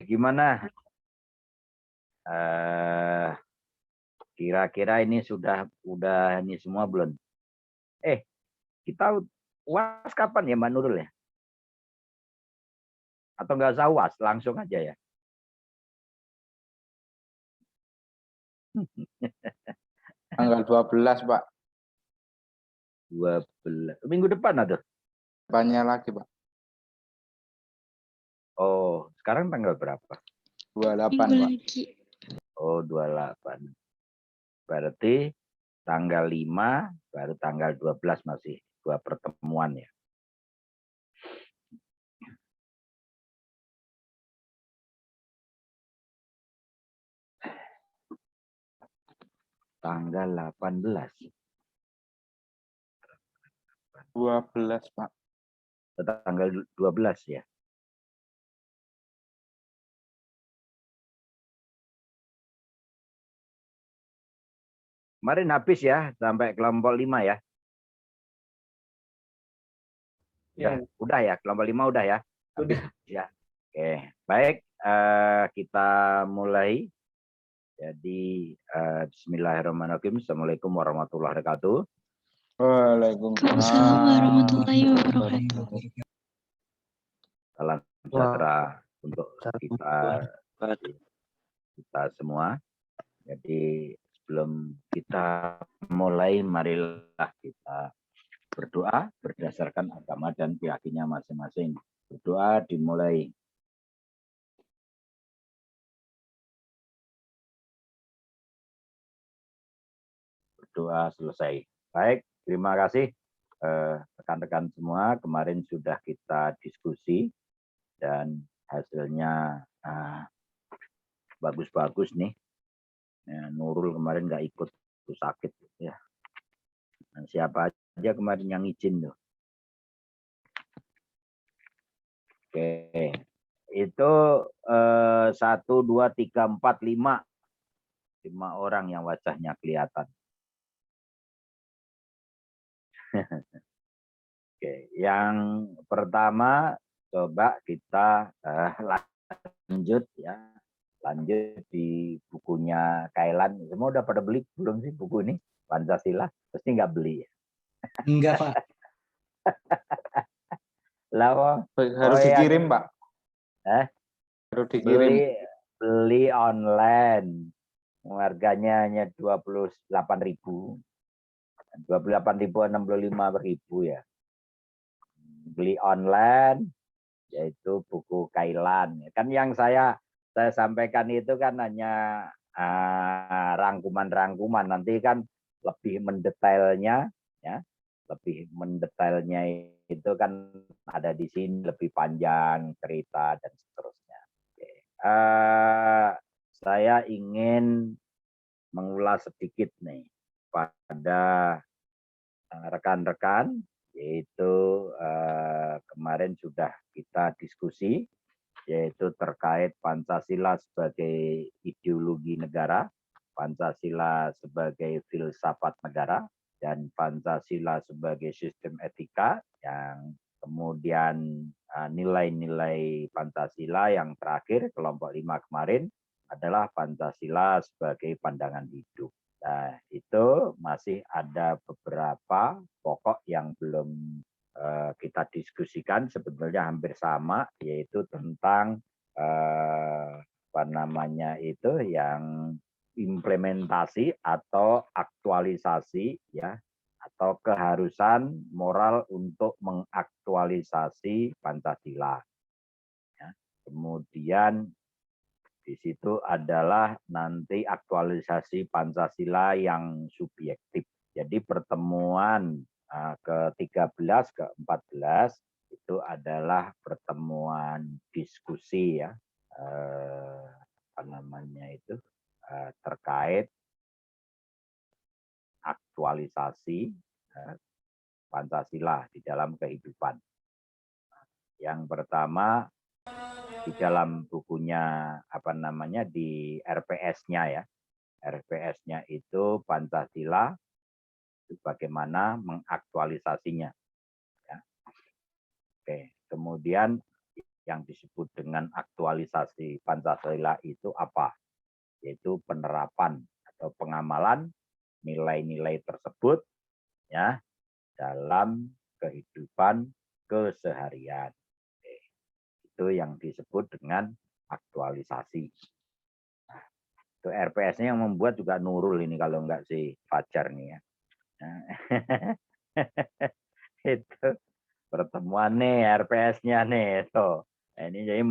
Gimana? Kira-kira ini sudah ini semua belum? Kita UAS kapan ya Mbak Nurul ya? Atau nggak usah UAS, langsung aja ya? Tanggal 12, Pak. 12. Minggu depan ada? Depannya lagi, Pak. Oh, sekarang tanggal berapa? 28, Pak. Oh, 28. Berarti tanggal 5 baru tanggal 12 masih 2 pertemuan ya. Tanggal 18. 12, Pak. Tanggal 12 ya. Kemarin habis ya sampai kelompok 5 ya. Udah ya, kelompok 5 udah ya. Habis ya. Oke, baik, kita mulai. Jadi bismillahirrahmanirrahim. Assalamualaikum warahmatullahi wabarakatuh. Waalaikumsalam warahmatullahi wabarakatuh. Salam sejahtera untuk kita semua. Jadi sebelum kita mulai, marilah kita berdoa berdasarkan agama dan keyakinannya masing-masing. Berdoa dimulai. Berdoa selesai. Baik, terima kasih rekan-rekan semua. Kemarin sudah kita diskusi dan hasilnya bagus-bagus nih. Ya, Nurul kemarin nggak ikut, tuh sakit ya. Dan siapa aja kemarin yang izin tuh. Oke, itu 1, 2, 3, 4, 5 orang yang wajahnya kelihatan. Oke, yang pertama coba kita lanjut ya. Lanjut di bukunya Kailan. Semua udah pada beli belum sih buku ini? Pancasila? Pasti nggak beli ya? Enggak, Pak. Lah, harus dikirim, Pak. Harus dikirim. Beli online. Harganya hanya 28.000. 28.000, 65.000 ya. Beli online yaitu buku Kailan. Kan yang saya sampaikan itu kan hanya rangkuman-rangkuman, nanti kan lebih mendetailnya ya, lebih mendetailnya itu kan ada di sini, lebih panjang cerita dan seterusnya. Oke. Saya ingin mengulas sedikit nih pada rekan-rekan, yaitu kemarin sudah kita diskusi, yaitu terkait Pancasila sebagai ideologi negara, Pancasila sebagai filsafat negara, dan Pancasila sebagai sistem etika, yang kemudian nilai-nilai Pancasila yang terakhir, kelompok 5 kemarin, adalah Pancasila sebagai pandangan hidup. Nah, itu masih ada beberapa pokok yang belum kita diskusikan, sebetulnya hampir sama, yaitu tentang yang implementasi atau aktualisasi ya, atau keharusan moral untuk mengaktualisasi Pancasila. Ya. Kemudian di situ adalah nanti aktualisasi Pancasila yang subjektif. Jadi pertemuan ke-13, ke-14 itu adalah pertemuan diskusi ya, terkait aktualisasi Pancasila di dalam kehidupan. Yang pertama di dalam bukunya di RPS-nya ya. RPS-nya itu Pancasila itu bagaimana mengaktualisasinya. Ya. Oke, kemudian yang disebut dengan aktualisasi Pancasila itu apa? Yaitu penerapan atau pengamalan nilai-nilai tersebut ya dalam kehidupan keseharian. Itu yang disebut dengan aktualisasi. Nah, itu RPS-nya yang membuat juga Nurul ini kalau enggak si Fajar nih ya. Nah, itu pertemuan nih RPS-nya nih itu. Nah, ini jadi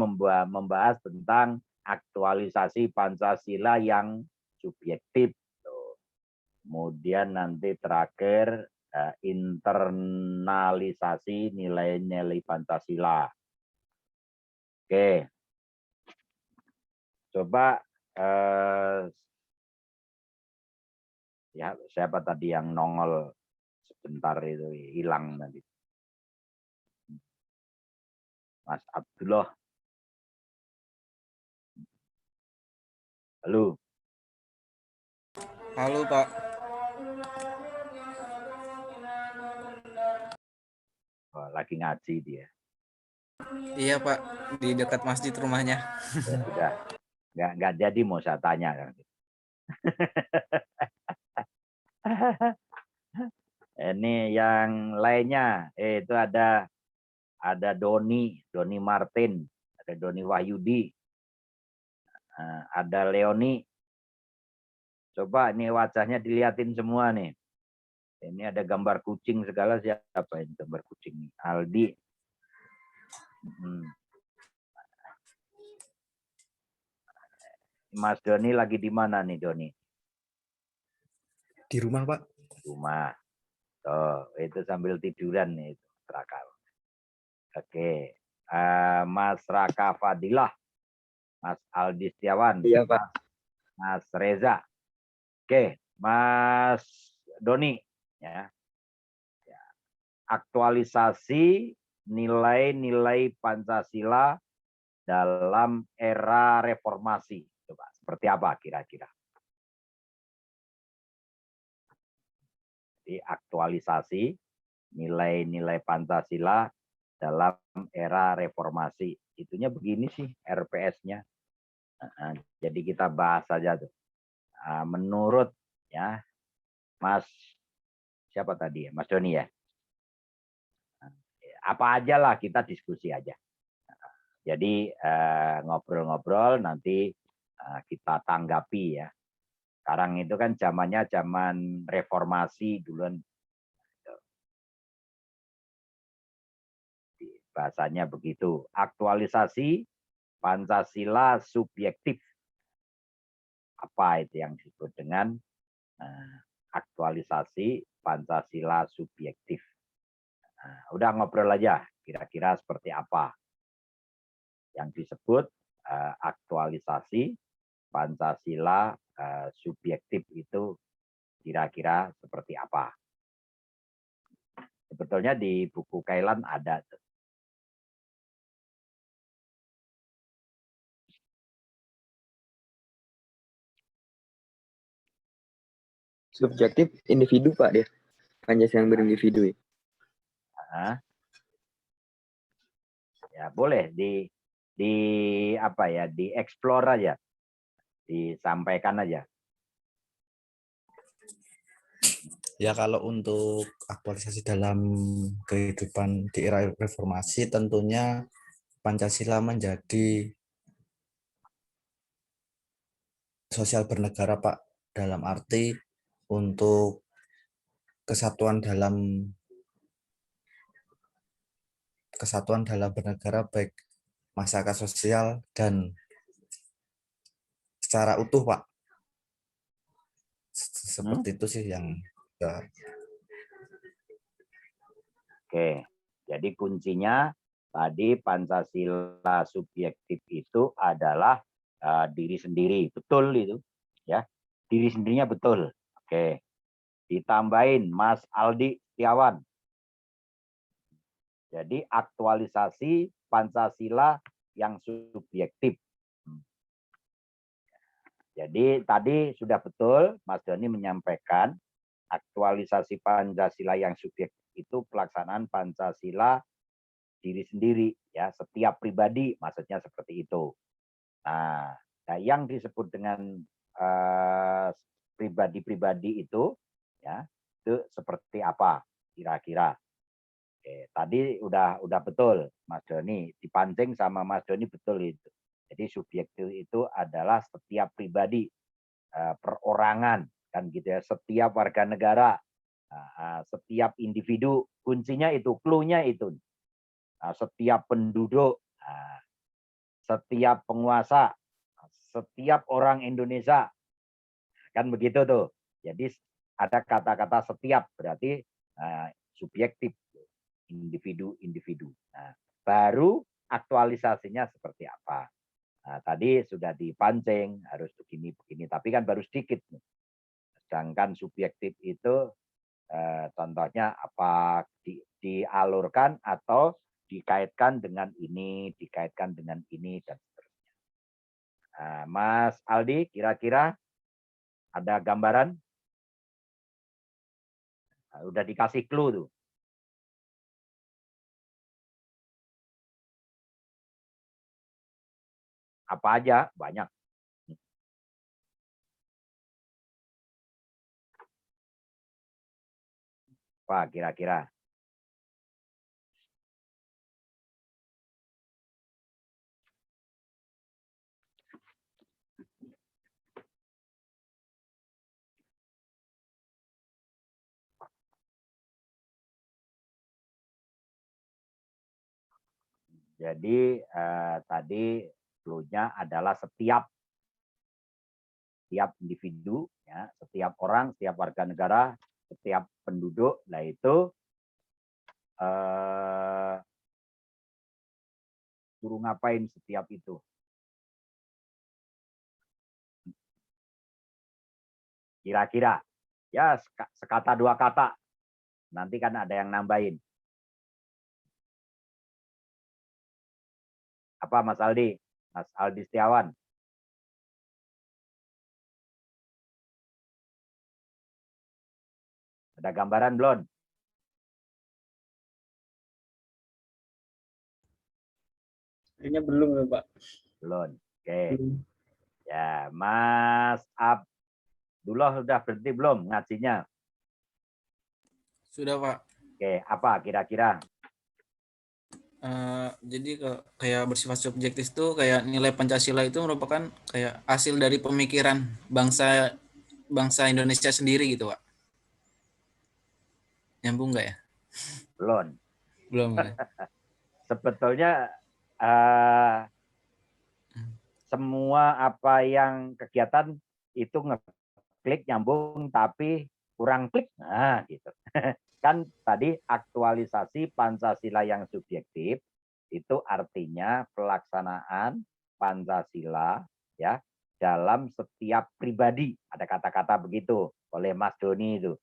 membahas tentang aktualisasi Pancasila yang subjektif. Kemudian nanti terakhir internalisasi nilai-nilai Pancasila. Oke, coba ya siapa tadi yang nongol sebentar itu hilang tadi? Mas Abdullah. Halo. Halo Pak. Oh, lagi ngaji dia. Iya Pak, di dekat masjid rumahnya. Ya sudah, nggak jadi mau saya tanya. Ini yang lainnya, itu ada Doni Martin, ada Doni Wahyudi, ada Leoni. Coba ini wajahnya dilihatin semua nih. Ini ada gambar kucing segala, siapa ini gambar kucing? Aldi. Mas Doni lagi di mana nih Doni? Di rumah Pak. Rumah. Oh, itu sambil tiduran nih, Raka. Oke, Mas Raka Fadilah, Mas Aldi Setiawan, Iya Pak. Mas Reza. Oke, Mas Doni, ya. Aktualisasi nilai-nilai Pancasila dalam era reformasi. Coba, seperti apa kira-kira? Jadi aktualisasi nilai-nilai Pancasila dalam era reformasi. Itunya begini sih RPS-nya. Jadi kita bahas saja tuh. Menurut ya Mas siapa tadi ya? Mas Doni ya. Apa aja lah kita diskusi aja. Jadi ngobrol-ngobrol nanti kita tanggapi ya. Sekarang itu kan zamannya zaman reformasi duluan. Bahasanya begitu. Aktualisasi Pancasila subjektif. Apa itu yang disebut dengan aktualisasi Pancasila subjektif. Udah ngobrol aja, kira-kira seperti apa yang disebut aktualisasi Pancasila subjektif itu kira-kira seperti apa. Sebetulnya di buku Kailan ada tuh. Subjektif individu Pak dia. Pancasila yang berindividu. Ya boleh di apa ya, dieksplor aja, disampaikan aja. Ya kalau untuk aktualisasi dalam kehidupan di era reformasi tentunya Pancasila menjadi sosial bernegara Pak, dalam arti untuk kesatuan dalam bernegara baik masyarakat sosial dan secara utuh Pak. Seperti itu sih yang Oke, jadi kuncinya tadi Pancasila subjektif itu adalah diri sendiri, betul itu, ya, diri sendirinya betul. Oke, ditambahin Mas Aldi Setiawan. Jadi aktualisasi Pancasila yang subjektif. Jadi tadi sudah betul Mas Doni menyampaikan aktualisasi Pancasila yang subjektif itu pelaksanaan Pancasila diri sendiri, ya, setiap pribadi, maksudnya seperti itu. Nah, yang disebut dengan pribadi-pribadi itu, ya, itu seperti apa kira-kira? Oke, tadi udah betul, Mas Doni, dipancing sama Mas Doni betul itu. Jadi subjektif itu adalah setiap pribadi, perorangan, kan gitu ya, setiap warga negara, setiap individu, kuncinya itu, clue-nya itu. Setiap penduduk, setiap penguasa, setiap orang Indonesia, kan begitu tuh. Jadi ada kata-kata setiap, berarti subjektif, individu-individu. Nah, baru aktualisasinya seperti apa. Nah, tadi sudah dipancing, harus begini-begini, tapi kan baru sedikit. Sedangkan subjektif itu contohnya apa, dialurkan atau dikaitkan dengan ini, dikaitkan dengan ini, dan seterusnya. Nah, Mas Aldi, kira-kira ada gambaran? Nah, udah dikasih clue tuh. Apa aja? Banyak. Apa kira-kira? Jadi tadi clue-nya adalah setiap individu, ya, setiap orang, setiap warga negara, setiap penduduk. Nah itu suruh ngapain setiap itu? Kira-kira, ya sekata dua kata. Nanti kan ada yang nambahin. Apa Mas Aldi? Mas Aldi Setiawan. Ada gambaran belum? Kayaknya belum ya, Pak. Belum. Oke. Ya, Mas Abdullah sudah berhenti belum ngajinya? Sudah, Pak. Oke, apa kira-kira? Jadi kayak bersifat subjektif itu kayak nilai Pancasila itu merupakan kayak hasil dari pemikiran bangsa Indonesia sendiri gitu, Pak. Nyambung nggak ya? Belum. Belum ya? Sebetulnya semua apa yang kegiatan itu ngeklik nyambung tapi kurang klik. Nah, gitu. Kan tadi aktualisasi Pancasila yang subjektif itu artinya pelaksanaan Pancasila, ya, dalam setiap pribadi. Ada kata-kata begitu oleh Mas Doni itu.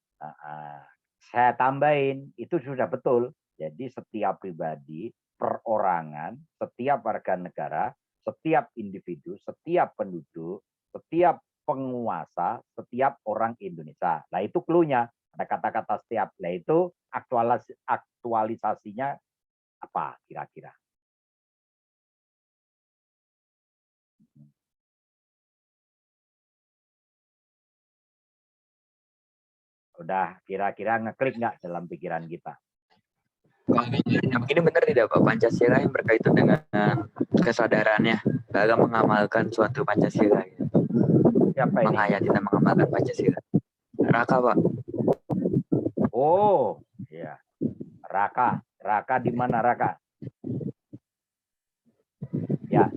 Saya tambahin, itu sudah betul. Jadi setiap pribadi, perorangan, setiap warga negara, setiap individu, setiap penduduk, setiap penguasa, setiap orang Indonesia. Nah itu clue-nya. Ada kata-kata setiap. Nah itu aktualisasinya apa kira-kira? Udah kira-kira ngeklik nggak dalam pikiran kita? Ini benar tidak Pak, Pancasila yang berkaitan dengan kesadarannya dalam mengamalkan suatu Pancasila, Siapa ini? menghayati dan mengamalkan Pancasila. Raka Pak. Oh, iya. Raka. Raka di mana Raka? Ya,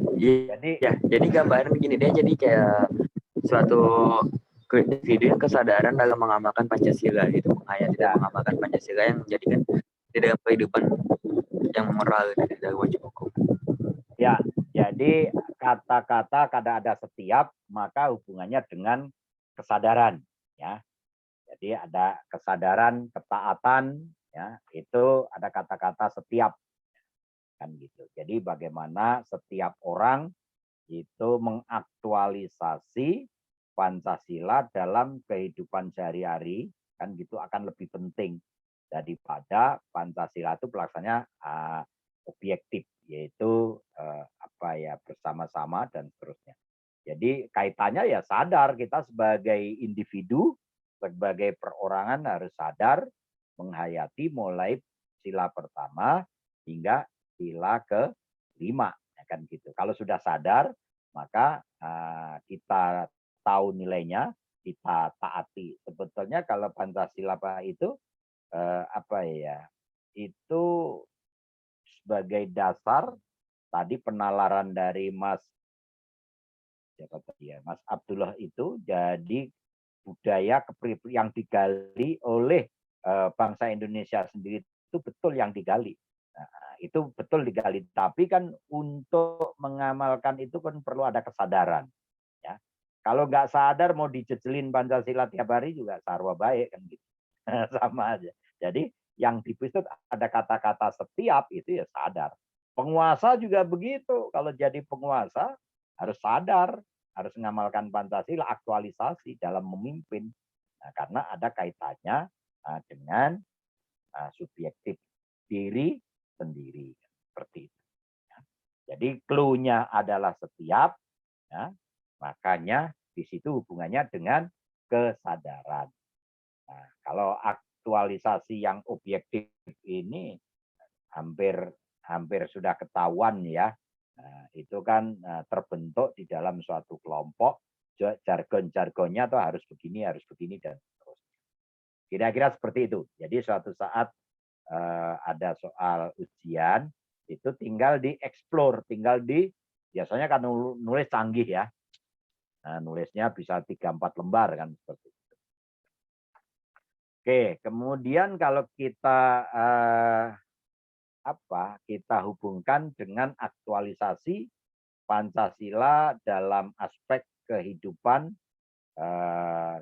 jadi gambaran begini, dia jadi kayak suatu individu yang kesadaran dalam mengamalkan Pancasila, gitu, menghayati dan mengamalkan Pancasila yang menjadikan di dalam kehidupan yang moral di dalam wajib hukum. Ya, jadi kata-kata kada ada setiap maka hubungannya dengan kesadaran, ya. Jadi ada kesadaran, ketaatan, ya, itu ada kata-kata setiap, kan gitu. Jadi bagaimana setiap orang itu mengaktualisasi Pancasila dalam kehidupan sehari-hari, kan gitu, akan lebih penting daripada Pancasila itu pelaksananya objektif, yaitu bersama-sama dan seterusnya. Jadi kaitannya ya sadar, kita sebagai individu, sebagai perorangan harus sadar menghayati mulai sila pertama hingga sila ke-5, ya kan gitu. Kalau sudah sadar, maka kita tahu nilainya, kita taati. Sebetulnya kalau Pancasila itu itu sebagai dasar tadi penalaran dari Mas Abdullah itu, jadi budaya yang digali oleh bangsa Indonesia sendiri itu betul yang digali. Nah, itu betul digali, tapi kan untuk mengamalkan itu kan perlu ada kesadaran. Ya. Kalau nggak sadar mau dijejelin Pancasila tiap hari juga sarwa baik kan gitu. Sama aja. Jadi yang itu ada kata-kata setiap itu ya sadar. Penguasa juga begitu. Kalau jadi penguasa harus sadar, harus mengamalkan Pancasila, aktualisasi dalam memimpin. Nah, karena ada kaitannya dengan subjektif diri sendiri. Seperti itu. Ya. Jadi clue-nya adalah setiap, ya, makanya di situ hubungannya dengan kesadaran. Nah, kalau aktualisasi yang objektif ini hampir sudah ketahuan ya. Nah, itu kan terbentuk di dalam suatu kelompok, jargon-jargonnya tuh harus begini dan seterusnya. Kira-kira seperti itu. Jadi suatu saat ada soal ujian, itu tinggal dieksplor, biasanya kan nulis canggih ya. Nah, nulisnya bisa 3-4 lembar kan seperti itu. Oke, kemudian kalau kita kita hubungkan dengan aktualisasi Pancasila dalam aspek kehidupan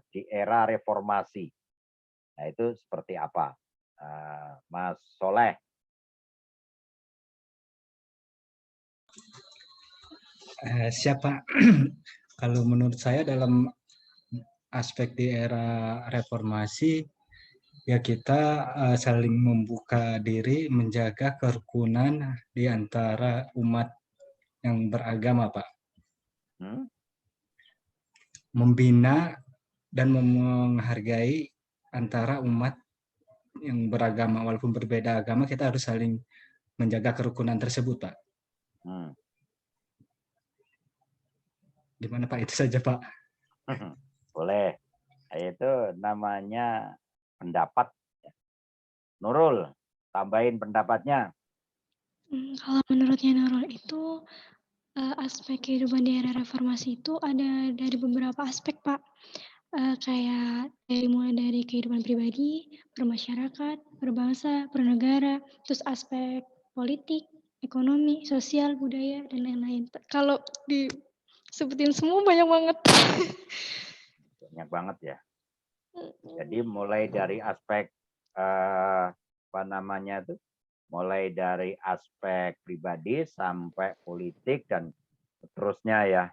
di era reformasi. Nah, itu seperti apa? Mas Soleh. Siapa? Kalau menurut saya dalam aspek di era reformasi, ya kita saling membuka diri, menjaga kerukunan di antara umat yang beragama, Pak. Membina dan menghargai antara umat yang beragama, walaupun berbeda agama, kita harus saling menjaga kerukunan tersebut, Pak. Gimana Pak? Itu saja Pak. Boleh. Itu namanya pendapat. Nurul, tambahin pendapatnya. Kalau menurutnya Nurul itu aspek kehidupan di era reformasi itu ada dari beberapa aspek Pak. Kayak mulai dari kehidupan pribadi, bermasyarakat, berbangsa, bernegara, terus aspek politik, ekonomi, sosial, budaya, dan lain-lain. Kalau disebutin semua banyak banget. Banyak banget ya. Jadi mulai dari aspek mulai dari aspek pribadi sampai politik dan seterusnya ya.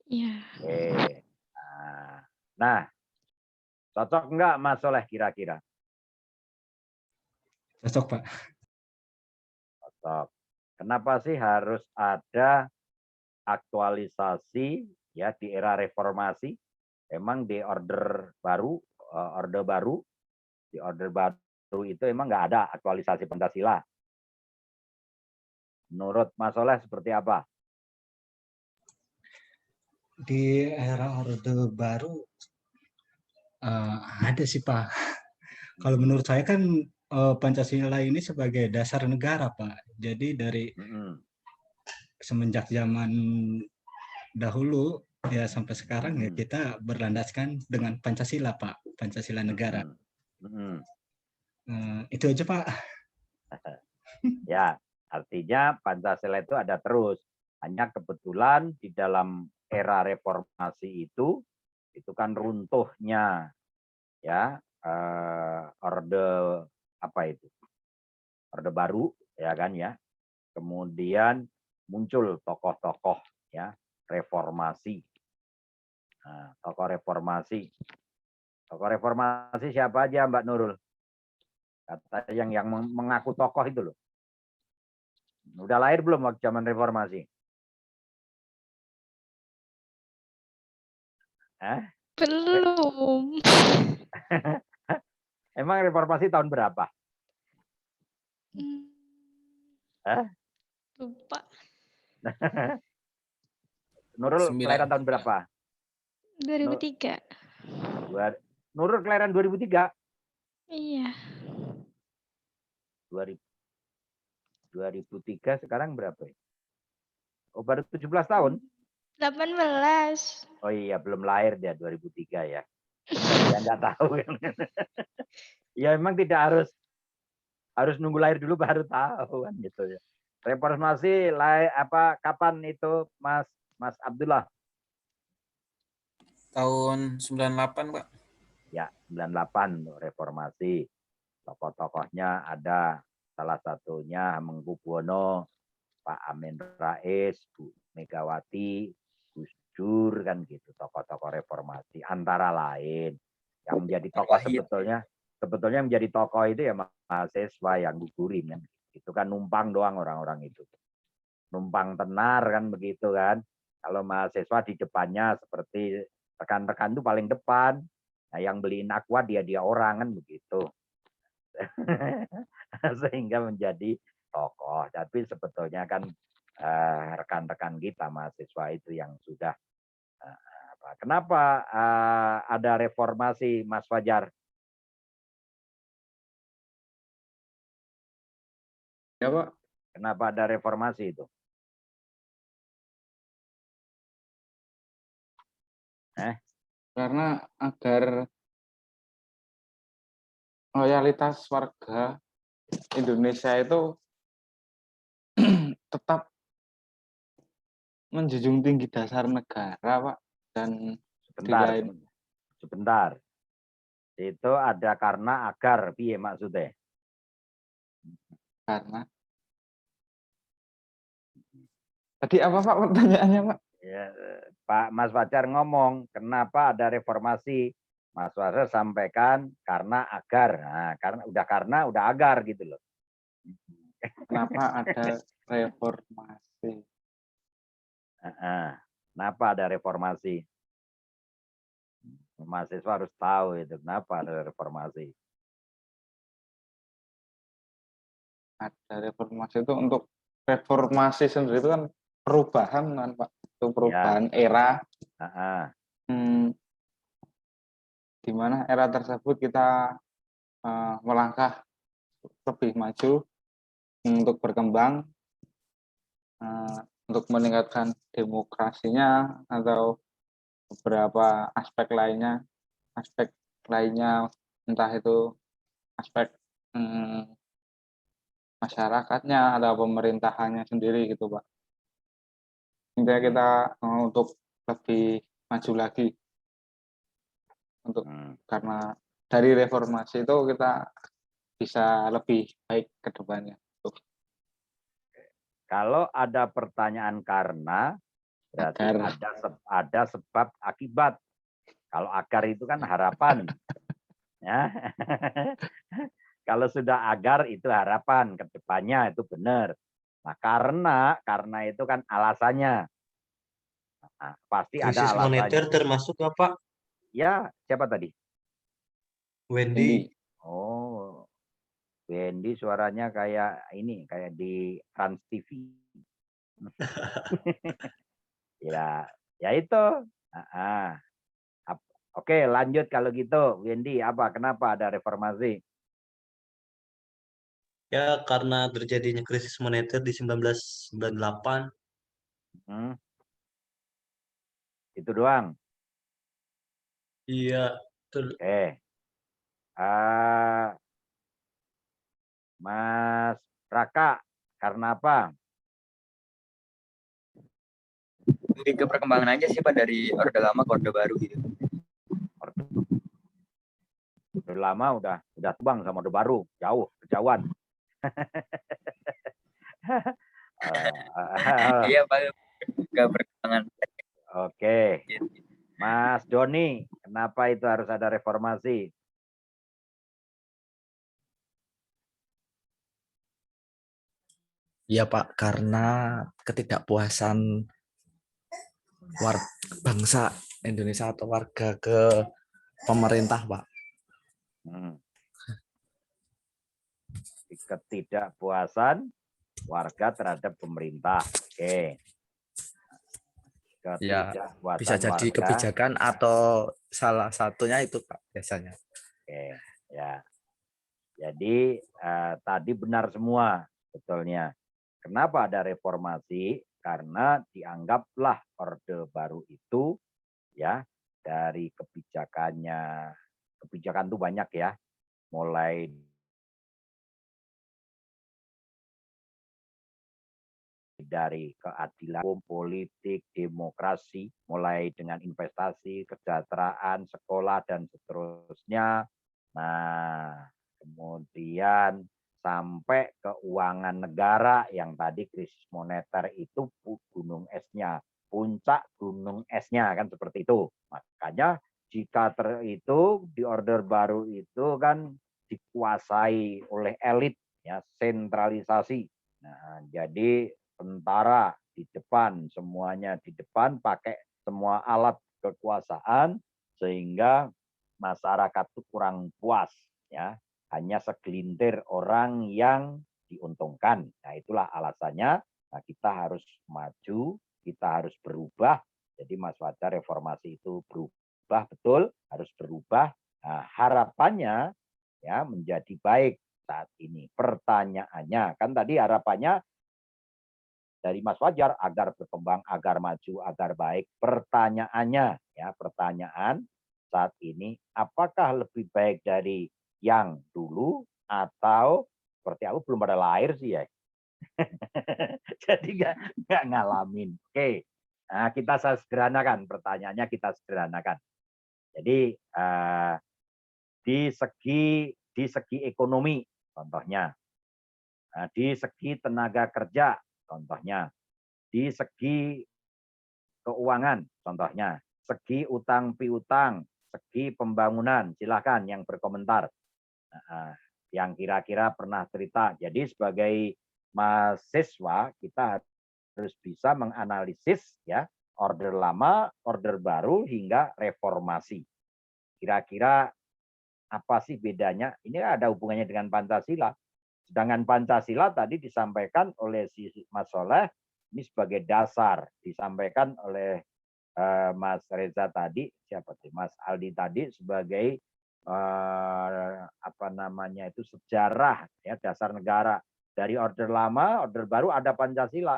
Iya. Oke. Nah, cocok enggak Mas Soleh kira-kira? Cocok Pak. Cocok. Kenapa sih harus ada aktualisasi ya di era reformasi? Emang di orde baru itu emang nggak ada aktualisasi Pancasila. Menurut Mas Soleh seperti apa? Di era orde baru ada sih Pak. Kalau menurut saya kan Pancasila ini sebagai dasar negara Pak. Jadi dari semenjak zaman dahulu ya sampai sekarang ya kita berlandaskan dengan Pancasila Pak. Pancasila negara. Itu aja Pak. Ya, artinya Pancasila itu ada terus. Hanya kebetulan di dalam era reformasi itu kan runtuhnya ya orde orde baru ya kan ya. Kemudian muncul tokoh-tokoh ya reformasi. Nah, tokoh reformasi siapa aja Mbak Nurul? Kata yang mengaku tokoh itu loh. Udah lahir belum waktu zaman reformasi? Belum. Emang reformasi tahun berapa? Lupa. Nurul 9. kelahiran tahun berapa? 2003. Nurul kelahiran 2003? Iya. 2003 sekarang berapa ya? Oh, baru 17 tahun? 18. Oh iya, belum lahir dia 2003 ya. Ya nggak tahu. Ya memang tidak harus nunggu lahir dulu baru tahu kan gitu ya. Reformasi kapan itu Mas Abdullah? Tahun 98, Pak. Ya, 98 tuh reformasi. Tokoh-tokohnya ada salah satunya Hamengkubuwono, Pak Amin Rais, Bu Megawati, Gus Dur kan gitu, tokoh-tokoh reformasi antara lain. Yang menjadi tokoh sebetulnya menjadi tokoh itu ya mahasiswa yang gugurin kan. Itu kan numpang doang orang-orang itu. Numpang tenar kan begitu kan. Kalau mahasiswa di depannya seperti rekan-rekan itu paling depan. Nah, yang beliin aqua dia orang kan begitu. Sehingga menjadi tokoh. Tapi sebetulnya kan rekan-rekan kita mahasiswa itu yang sudah kenapa ada reformasi, Mas Fajar? Ya, Pak. Kenapa ada reformasi itu? Karena agar loyalitas warga Indonesia itu tetap menjunjung tinggi dasar negara, Pak, dan sebentar. Itu ada karena agar piye maksudnya? Karena tadi apa, Pak, pertanyaannya, Pak? Ya, Pak Mas Fajar ngomong kenapa ada reformasi. Mas Fajar sampaikan karena agar. Nah, karena udah agar gitu loh. Kenapa ada reformasi? Kenapa ada reformasi? Mahasiswa harus tahu itu kenapa ada reformasi. Ada reformasi itu untuk reformasi sendiri itu kan perubahan kan, Pak, itu perubahan era. Di mana era tersebut kita melangkah lebih maju untuk berkembang, untuk meningkatkan demokrasinya atau beberapa aspek lainnya entah itu aspek masyarakatnya atau pemerintahannya sendiri gitu, Pak. Intinya kita untuk lebih maju lagi karena dari reformasi itu kita bisa lebih baik ke depannya. Kalau ada pertanyaan karena berarti ada sebab akibat. Kalau agar itu kan harapan. Ya. Kalau sudah agar itu harapan ke depannya itu benar. Nah, karena itu kan alasannya. Nah, pasti Krisis ada alasannya. moneter termasuk nggak, Pak? Ya, siapa tadi? Wendy. Oh, Wendy suaranya kayak ini, kayak di Trans TV. ya itu. Oke, lanjut kalau gitu. Wendy, kenapa ada reformasi? Ya, karena terjadinya krisis moneter di 1998. Itu doang? Iya, betul. Oke. Mas Raka, karena apa? Lebih ke perkembangan aja sih, Pak, dari Orde Lama ke Orde Baru gitu. Orde Lama udah tumbang sama Orde Baru, kejauhan. Iya, Pak, ke perkembangan. Oke. Mas Doni, kenapa itu harus ada reformasi? Iya Pak, karena ketidakpuasan bangsa Indonesia atau warga ke pemerintah Pak. Ketidakpuasan warga terhadap pemerintah. Oke. Ya, Ketidakpuasan bisa jadi warga. kebijakan atau salah satunya itu Pak biasanya. Oke, ya. Jadi tadi benar semua sebetulnya. Kenapa ada reformasi? Karena dianggaplah Orde Baru itu ya dari kebijakannya, kebijakan itu banyak ya, mulai dari keadilan politik, demokrasi, mulai dengan investasi, kesejahteraan, sekolah, dan seterusnya. Nah, kemudian sampai keuangan negara yang tadi krisis moneter itu gunung esnya, puncak gunung esnya kan seperti itu. Makanya jika itu di Orde Baru itu kan dikuasai oleh elit ya, sentralisasi. Nah, jadi tentara di depan, semuanya di depan pakai semua alat kekuasaan sehingga masyarakat itu kurang puas ya, hanya segelintir orang yang diuntungkan. Nah, itulah alasannya kita harus maju, kita harus berubah. Jadi Mas Fajar, reformasi itu berubah betul, harus berubah. Nah, harapannya ya menjadi baik saat ini. Pertanyaannya kan tadi harapannya dari Mas Fajar agar berkembang, agar maju, agar baik. Pertanyaannya, ya pertanyaan saat ini, apakah lebih baik dari yang dulu atau seperti aku belum pada lahir sih ya. Jadi nggak ngalamin. Oke, nah, kita sederhanakan pertanyaannya, kita sederhanakan. Jadi di segi ekonomi, contohnya, di segi tenaga kerja, contohnya, di segi keuangan, contohnya, segi utang piutang, segi pembangunan, silahkan yang berkomentar, yang kira-kira pernah cerita. Jadi sebagai mahasiswa kita harus bisa menganalisis ya Orde Lama, Orde Baru hingga reformasi. Kira-kira apa sih bedanya? Ini ada hubungannya dengan Pancasila. Sedangkan Pancasila tadi disampaikan oleh si Mas Soleh ini sebagai dasar, disampaikan oleh Mas Reza tadi, siapa sih Mas Aldi tadi sebagai apa namanya itu sejarah ya, dasar negara. Dari Orde Lama, Orde Baru ada Pancasila.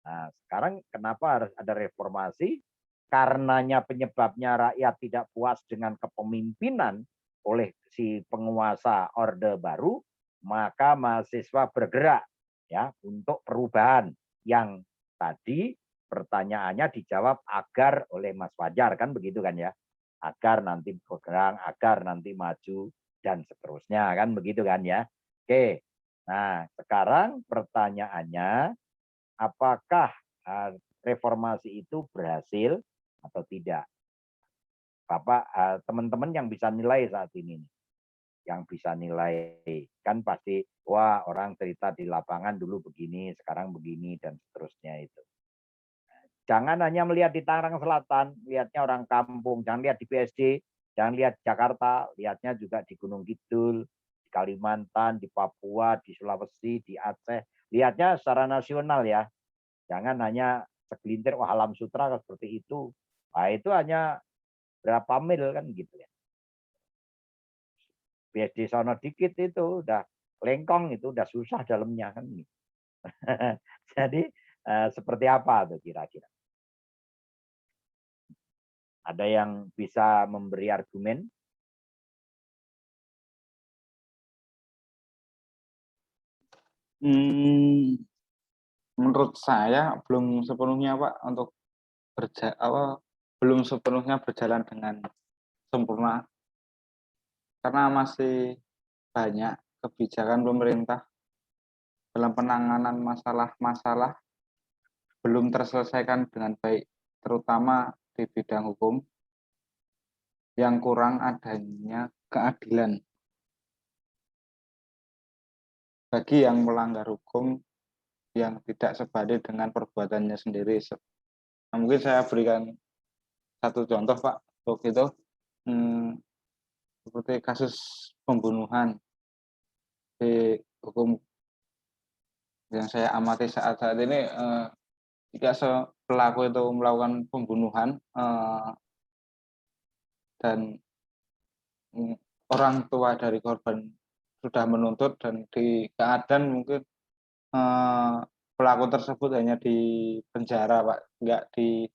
Nah, sekarang kenapa harus ada reformasi? Karenanya penyebabnya rakyat tidak puas dengan kepemimpinan oleh si penguasa Orde Baru, maka mahasiswa bergerak ya untuk perubahan yang tadi pertanyaannya dijawab agar oleh Mas Fajar kan begitu kan ya, agar nanti bergerak, agar nanti maju dan seterusnya kan begitu kan ya. Oke, nah sekarang pertanyaannya apakah reformasi itu berhasil atau tidak? Bapak, teman-teman yang bisa nilai saat ini, yang bisa nilai kan pasti wah orang cerita di lapangan dulu begini, sekarang begini dan seterusnya itu. Jangan hanya melihat di Tangerang Selatan, lihatnya orang kampung, jangan lihat di BSD, jangan lihat Jakarta, lihatnya juga di Gunung Kidul, di Kalimantan, di Papua, di Sulawesi, di Aceh, lihatnya secara nasional ya. Jangan hanya segelintir wah alam sutra seperti itu. Nah, itu hanya berapa mil kan gitu ya. BSD sono dikit itu udah lengkong, itu udah susah dalamnya kan. Jadi seperti apa tuh kira-kira? Ada yang bisa memberi argumen? Menurut saya belum sepenuhnya Pak untuk belum sepenuhnya berjalan dengan sempurna karena masih banyak kebijakan pemerintah dalam penanganan masalah-masalah belum terselesaikan dengan baik, terutama di bidang hukum yang kurang adanya keadilan bagi yang melanggar hukum yang tidak sebanding dengan perbuatannya sendiri. Nah, mungkin saya berikan satu contoh Pak, untuk itu seperti kasus pembunuhan di hukum yang saya amati saat ini, jika pelaku itu melakukan pembunuhan dan orang tua dari korban sudah menuntut dan di keadaan mungkin pelaku tersebut hanya di penjara Pak, nggak di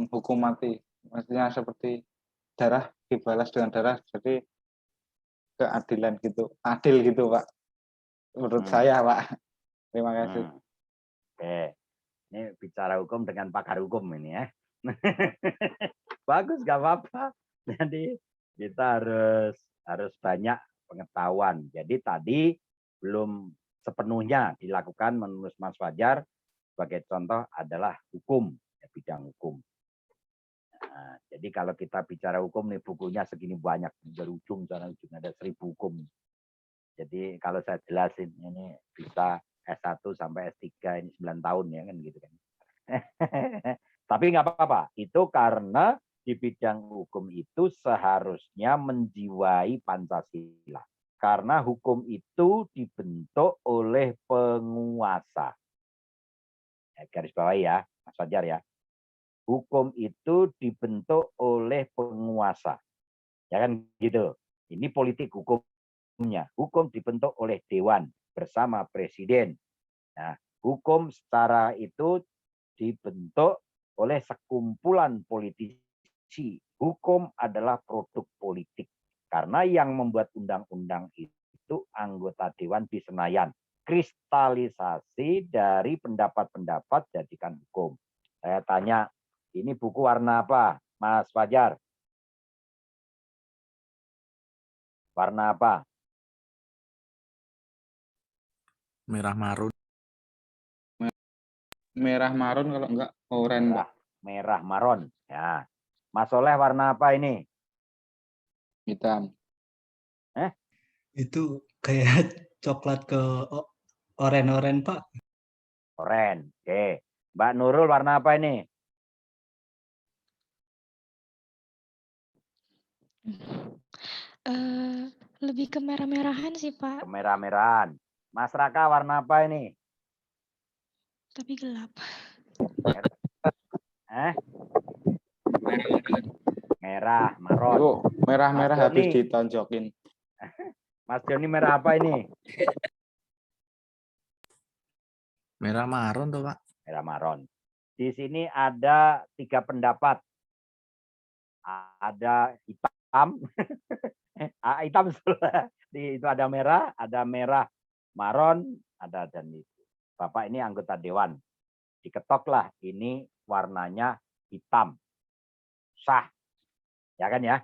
hukum mati, maksudnya seperti darah dibalas dengan darah, jadi keadilan gitu, adil gitu Pak, menurut saya Pak. Terima kasih. Oke, ini bicara hukum dengan pakar hukum ini ya. Bagus, gak apa-apa. Jadi kita harus banyak pengetahuan. Jadi tadi belum sepenuhnya dilakukan menurut Mas Fajar. Sebagai contoh adalah hukum, ya, bidang hukum. Nah, jadi kalau kita bicara hukum nih bukunya segini banyak, dari ujung sana ujung ada 1000 hukum. Jadi kalau saya jelasin ini bisa S1 sampai S3 ini 9 tahun ya kan gitu kan. Tapi nggak apa-apa, itu karena di bidang hukum itu seharusnya menjiwai Pancasila. Karena hukum itu dibentuk oleh penguasa. Ya, garis bawahi ya, Mas Fajar ya. Hukum itu dibentuk oleh penguasa. Ya kan gitu. Ini politik hukumnya. Hukum dibentuk oleh dewan bersama presiden. Nah, hukum secara itu dibentuk oleh sekumpulan politisi. Hukum adalah produk politik. Karena yang membuat undang-undang itu anggota dewan di Senayan. Kristalisasi dari pendapat-pendapat jadikan hukum. Saya tanya, ini buku warna apa, Mas Fajar? Warna apa? Merah marun. Merah marun, kalau enggak oranye. Merah maron. Ya. Mas Soleh warna apa ini? Hitam. Itu kayak coklat ke oren-oren Pak. Oren. Oke. Mbak Nurul warna apa ini? Lebih ke merah-merahan sih Pak. Kemerah-merahan. Mas Raka warna apa ini? Tapi gelap. Merah, maron. Ibu, merah-merah habis ditonjokin. Mas Joni merah apa ini? Merah marun tuh Pak. Merah maron. Di sini ada 3 pendapat. Ada hitam. Hitam itu ada merah maron, ada dan itu. Bapak ini anggota dewan. Diketoklah ini warnanya hitam. Sah. Ya kan ya?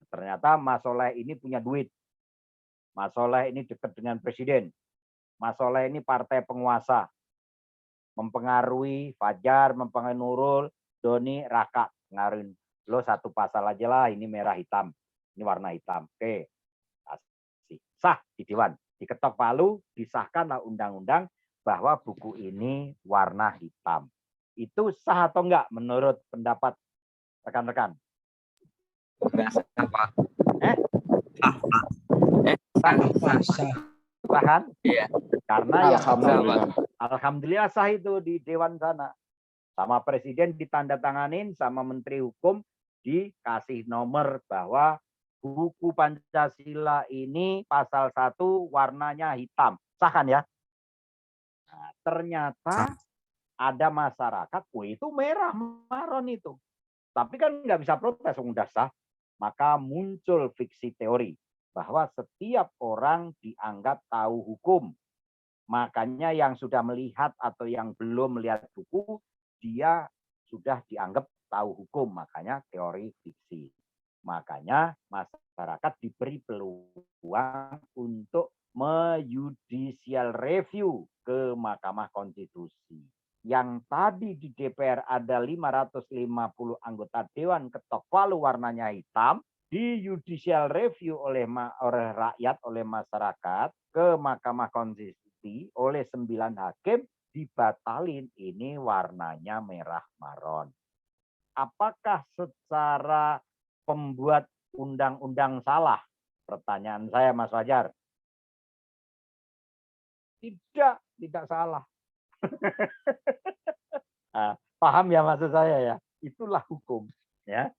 Ternyata Mas Soleh ini punya duit. Mas Soleh ini dekat dengan presiden. Mas Soleh ini partai penguasa. Mempengaruhi Fajar, mempengaruhi Nurul, Doni, Raka. Ngaruhin. Lo satu pasal aja lah, ini merah hitam. Ini warna hitam. Oke. Sah di dewan. Diketok palu, disahkanlah undang-undang bahwa buku ini warna hitam. Itu sah atau enggak menurut pendapat rekan-rekan? Sah kan? Iya. Karena Alhamdulillah. sah itu di dewan sana. Sama presiden ditandatanganin, sama menteri hukum dikasih nomor bahwa buku Pancasila ini pasal 1 warnanya hitam. Sah kan ya? Nah, ternyata ada masyarakat, itu merah maron itu. Tapi kan nggak bisa protes, udah sah. Maka muncul fiksi teori bahwa setiap orang dianggap tahu hukum. Makanya yang sudah melihat atau yang belum melihat buku, dia sudah dianggap tahu hukum. Makanya teori fiksi. Makanya masyarakat diberi peluang untuk judicial review ke Mahkamah Konstitusi. Yang tadi di DPR ada 550 anggota dewan ketok palu warnanya hitam, di judicial review oleh rakyat, oleh masyarakat ke Mahkamah Konstitusi Trisakti oleh 9 hakim dibatalin, ini warnanya merah maron. Apakah secara pembuat undang-undang salah? Pertanyaan saya, Mas Fajar. Tidak salah. Nah, paham ya maksud saya ya? Itulah hukum, ya.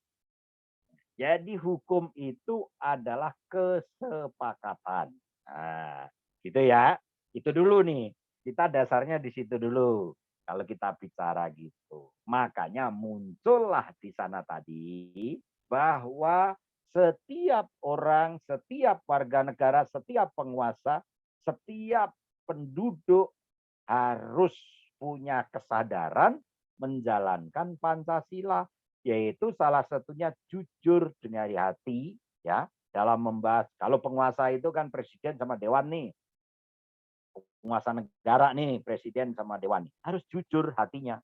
Jadi hukum itu adalah kesepakatan. Nah, gitu ya. Itu dulu nih. Kita dasarnya di situ dulu. Kalau kita bicara gitu. Makanya muncullah di sana tadi bahwa setiap orang, setiap warga negara, setiap penguasa, setiap penduduk harus punya kesadaran menjalankan Pancasila, yaitu salah satunya jujur dari hati, ya, dalam membahas. Kalau penguasa itu kan presiden sama dewan nih, penguasa negara nih, presiden sama dewan nih, harus jujur hatinya,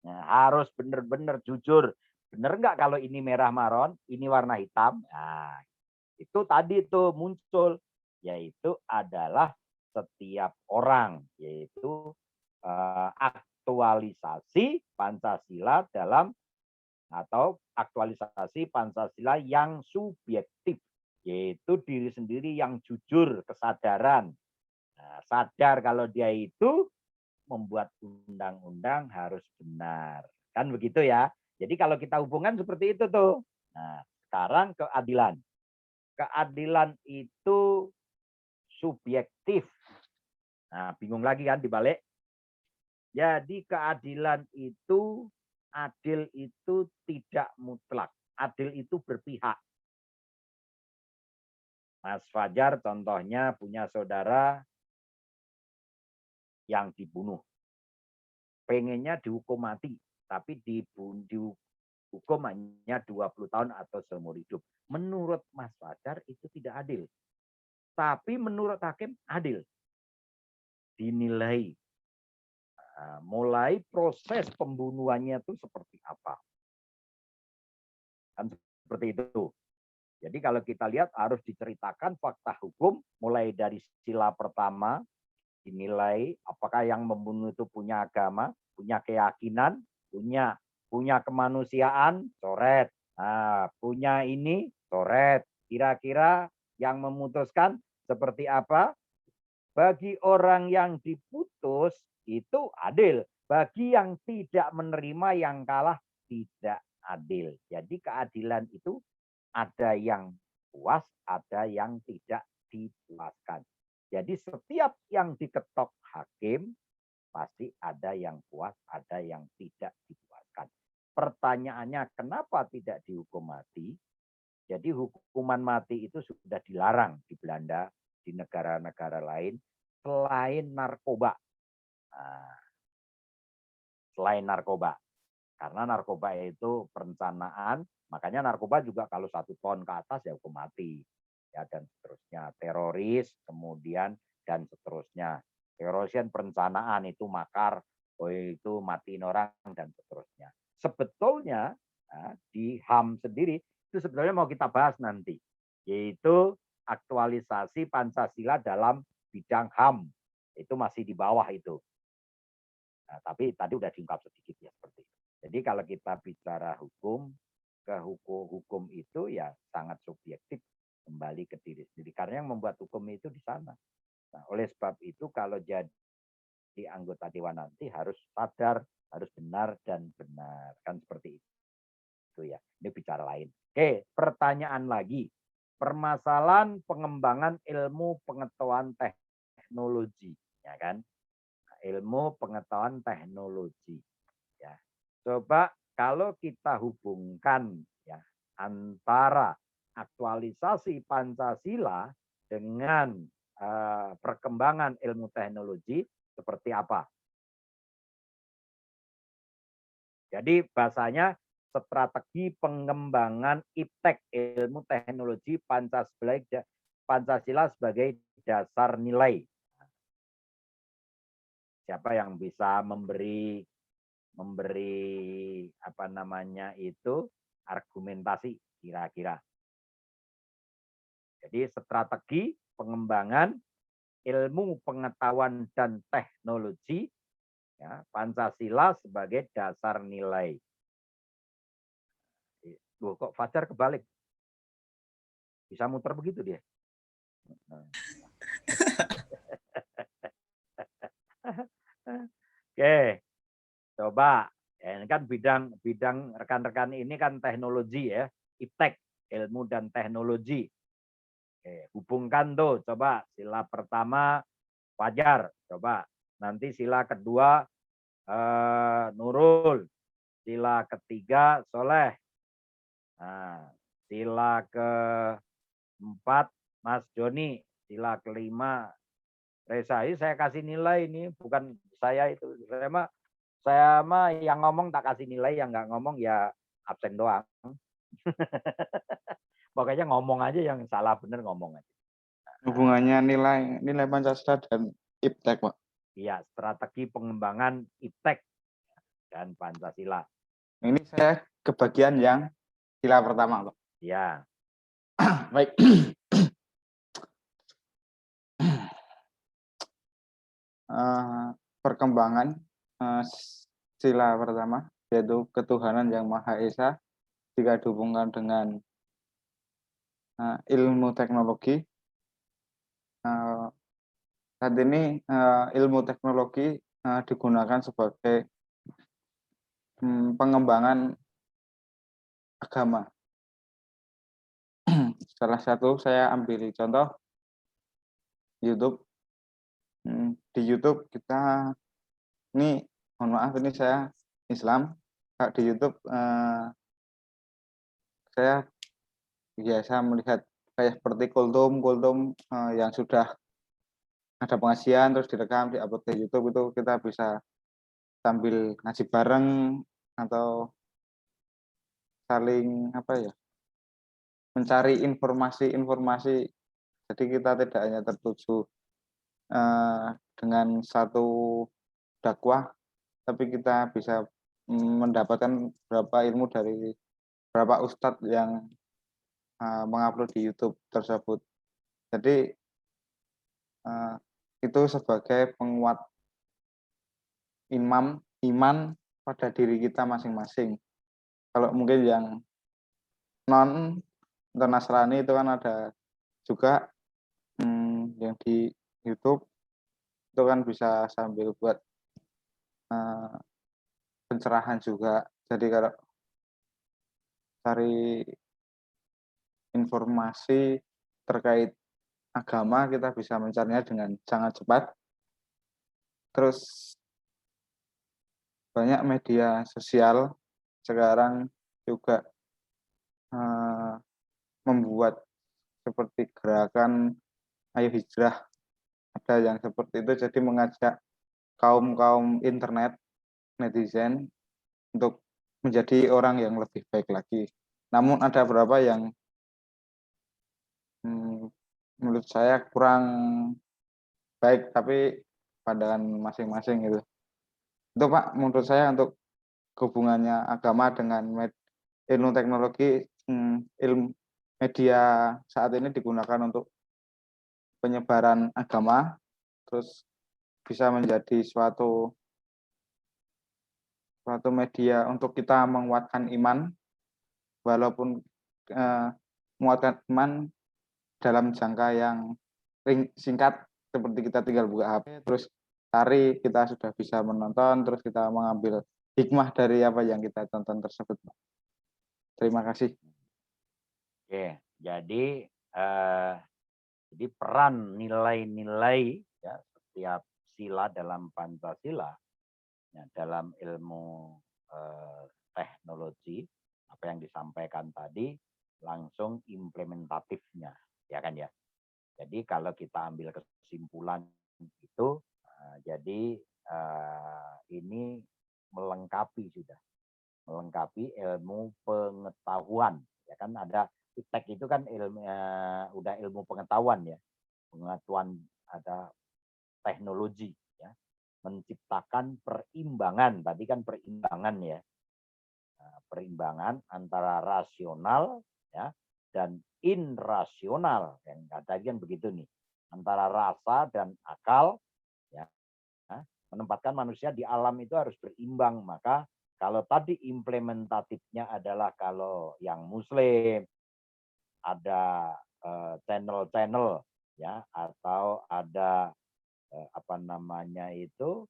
nah, harus benar-benar jujur. Benar nggak kalau ini merah maron, ini warna hitam? Nah, itu tadi tuh muncul, yaitu adalah setiap orang, yaitu aktualisasi Pancasila dalam atau aktualisasi Pancasila yang subjektif, yaitu diri sendiri yang jujur, kesadaran. Nah, sadar kalau dia itu membuat undang-undang harus benar. Kan begitu ya. Jadi kalau kita hubungan seperti itu tuh. Nah, sekarang keadilan. Keadilan itu subjektif. Nah, bingung lagi kan dibalik. Jadi keadilan itu, adil itu tidak mutlak. Adil itu berpihak. Mas Fajar contohnya punya saudara yang dibunuh. Pengennya dihukum mati, tapi dihukum hanya 20 tahun atau seumur hidup. Menurut Mas Fajar itu tidak adil. Tapi menurut hakim adil. Dinilai. Nah, mulai proses pembunuhannya itu seperti apa. Kan seperti itu. Jadi kalau kita lihat harus diceritakan fakta hukum mulai dari sila pertama, dinilai apakah yang membunuh itu punya agama, punya keyakinan, punya kemanusiaan, coret. Nah, punya ini, coret. Kira-kira yang memutuskan seperti apa? Bagi orang yang diputus itu adil. Bagi yang tidak menerima, yang kalah tidak adil. Jadi keadilan itu ada yang puas, ada yang tidak dipuaskan. Jadi setiap yang diketok hakim, pasti ada yang puas, ada yang tidak dipuaskan. Pertanyaannya, kenapa tidak dihukum mati? Jadi hukuman mati itu sudah dilarang di Belanda, di negara-negara lain, selain narkoba. Nah, selain narkoba. Karena narkoba itu perencanaan, makanya narkoba juga kalau 1 ton ke atas ya hukum mati. Ya, dan seterusnya. Teroris, kemudian dan seterusnya. Teroris kan perencanaan, itu makar, itu matiin orang, dan seterusnya. Sebetulnya di HAM sendiri, itu sebetulnya mau kita bahas nanti. Yaitu aktualisasi Pancasila dalam bidang HAM. Itu masih di bawah itu. Nah, tapi tadi udah diungkap sedikit ya seperti itu. Jadi kalau kita bicara hukum, hukum itu ya sangat subjektif, kembali ke diri sendiri. Karena yang membuat hukum itu di sana. Nah, oleh sebab itu kalau jadi anggota dewan nanti harus sadar, harus benar dan benar. Kan seperti itu. Itu ya. Ini bicara lain. Oke, pertanyaan lagi. Permasalahan pengembangan ilmu pengetahuan teknologi, ya kan? Ilmu pengetahuan teknologi. Ya. Coba kalau kita hubungkan ya antara aktualisasi Pancasila dengan perkembangan ilmu teknologi seperti apa? Jadi bahasanya strategi pengembangan iptek ilmu teknologi Pancasila sebagai dasar nilai. Siapa yang bisa memberi apa namanya itu argumentasi kira-kira. Jadi strategi pengembangan ilmu pengetahuan dan teknologi, ya, Pancasila sebagai dasar nilai. Loh, kok Fajar kebalik? Bisa muter begitu dia. Oke, coba. Ini kan bidang rekan-rekan ini kan teknologi ya, iptek, ilmu dan teknologi. Oke, hubungkan tuh, coba sila pertama Fajar, coba. Nanti sila kedua Nurul, sila ketiga Soleh. Nah, sila keempat Mas Joni, sila kelima Reza. Ini saya kasih nilai ini, bukan saya itu. Saya mah yang ngomong tak kasih nilai, yang nggak ngomong ya absen doang. Pokoknya ngomong aja, yang salah bener ngomong aja. Hubungannya nilai Pancasila dan iptek, Pak. Iya, strategi pengembangan iptek dan Pancasila. Ini saya kebagian yang sila pertama, Pak. Ya. Baik. Perkembangan sila pertama, yaitu ketuhanan yang Maha Esa, jika dihubungkan dengan ilmu teknologi. Saat ini ilmu teknologi digunakan sebagai pengembangan agama. Salah satu saya ambil contoh YouTube. Di YouTube kita, ini mohon maaf, ini saya Islam. Di YouTube saya biasa melihat kayak seperti kultum yang sudah ada pengajian terus direkam diupload ke YouTube, itu kita bisa sambil ngaji bareng atau saling mencari informasi. Jadi kita tidak hanya tertuju dengan satu dakwah, tapi kita bisa mendapatkan beberapa ilmu dari beberapa ustadz yang mengupload di YouTube tersebut. Jadi itu sebagai penguat iman pada diri kita masing-masing. Kalau mungkin yang non atau Nasrani itu kan ada juga yang di YouTube itu kan bisa sambil buat pencerahan juga. Jadi kalau cari informasi terkait agama, kita bisa mencarinya dengan sangat cepat. Terus banyak media sosial sekarang juga membuat seperti gerakan Ayo Hijrah, ada yang seperti itu, jadi mengajak kaum internet, netizen untuk menjadi orang yang lebih baik lagi. Namun ada beberapa yang menurut saya kurang baik, tapi pandangan masing-masing itu Pak, menurut saya untuk hubungannya agama dengan ilmu teknologi, ilmu media saat ini digunakan untuk penyebaran agama, terus bisa menjadi suatu media untuk kita menguatkan iman, walaupun menguatkan iman dalam jangka yang singkat, seperti kita tinggal buka HP, terus cari, kita sudah bisa menonton, terus kita mengambil hikmah dari apa yang kita tonton tersebut. Terima kasih. Oke, jadi peran nilai-nilai ya setiap sila dalam Pancasila, ya, dalam ilmu teknologi, apa yang disampaikan tadi, langsung implementatifnya, ya kan ya. Jadi kalau kita ambil kesimpulan itu, jadi ini melengkapi ilmu pengetahuan, ya kan. Ada iptek itu kan udah ilmu pengetahuan ya, pengetahuan, ada teknologi ya, menciptakan perimbangan, tadi kan perimbangan ya, perimbangan antara rasional ya dan irrasional, yang tadi kan begitu nih. antara rasa dan akal, ya, menempatkan manusia di alam itu harus berimbang. Maka kalau tadi implementatifnya adalah kalau yang Muslim ada channel-channel, ya, atau ada apa namanya itu,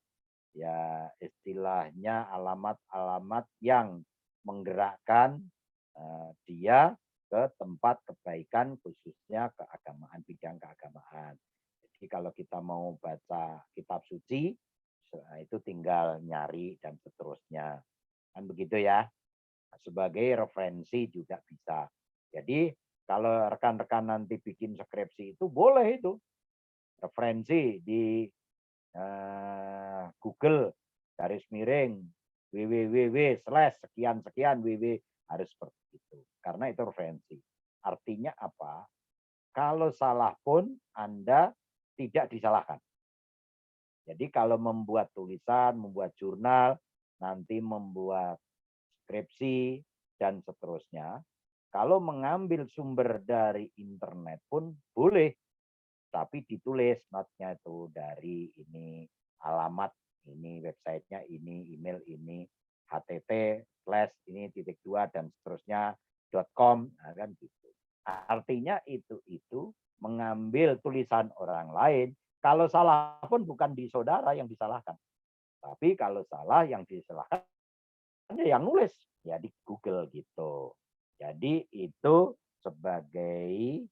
ya istilahnya alamat-alamat yang menggerakkan dia ke tempat kebaikan, khususnya keagamaan, bidang keagamaan. Jadi kalau kita mau baca kitab suci, itu tinggal nyari dan seterusnya. Kan begitu ya. Sebagai referensi juga bisa. Jadi kalau rekan-rekan nanti bikin skripsi itu boleh itu. Referensi di Google / www/sekian-sekian www harus seperti itu. Karena itu referensi. Artinya apa? Kalau salah pun Anda tidak disalahkan. Jadi kalau membuat tulisan, membuat jurnal, nanti membuat skripsi, dan seterusnya, kalau mengambil sumber dari internet pun boleh, tapi ditulis notnya itu dari ini alamat, ini websitenya, ini email, ini http/ini /2 dan seterusnya .com, nah, kan gitu. Artinya itu mengambil tulisan orang lain. Kalau salah pun bukan di saudara yang disalahkan, tapi kalau salah yang disalahkan yang nulis ya di Google gitu. Jadi itu sebagai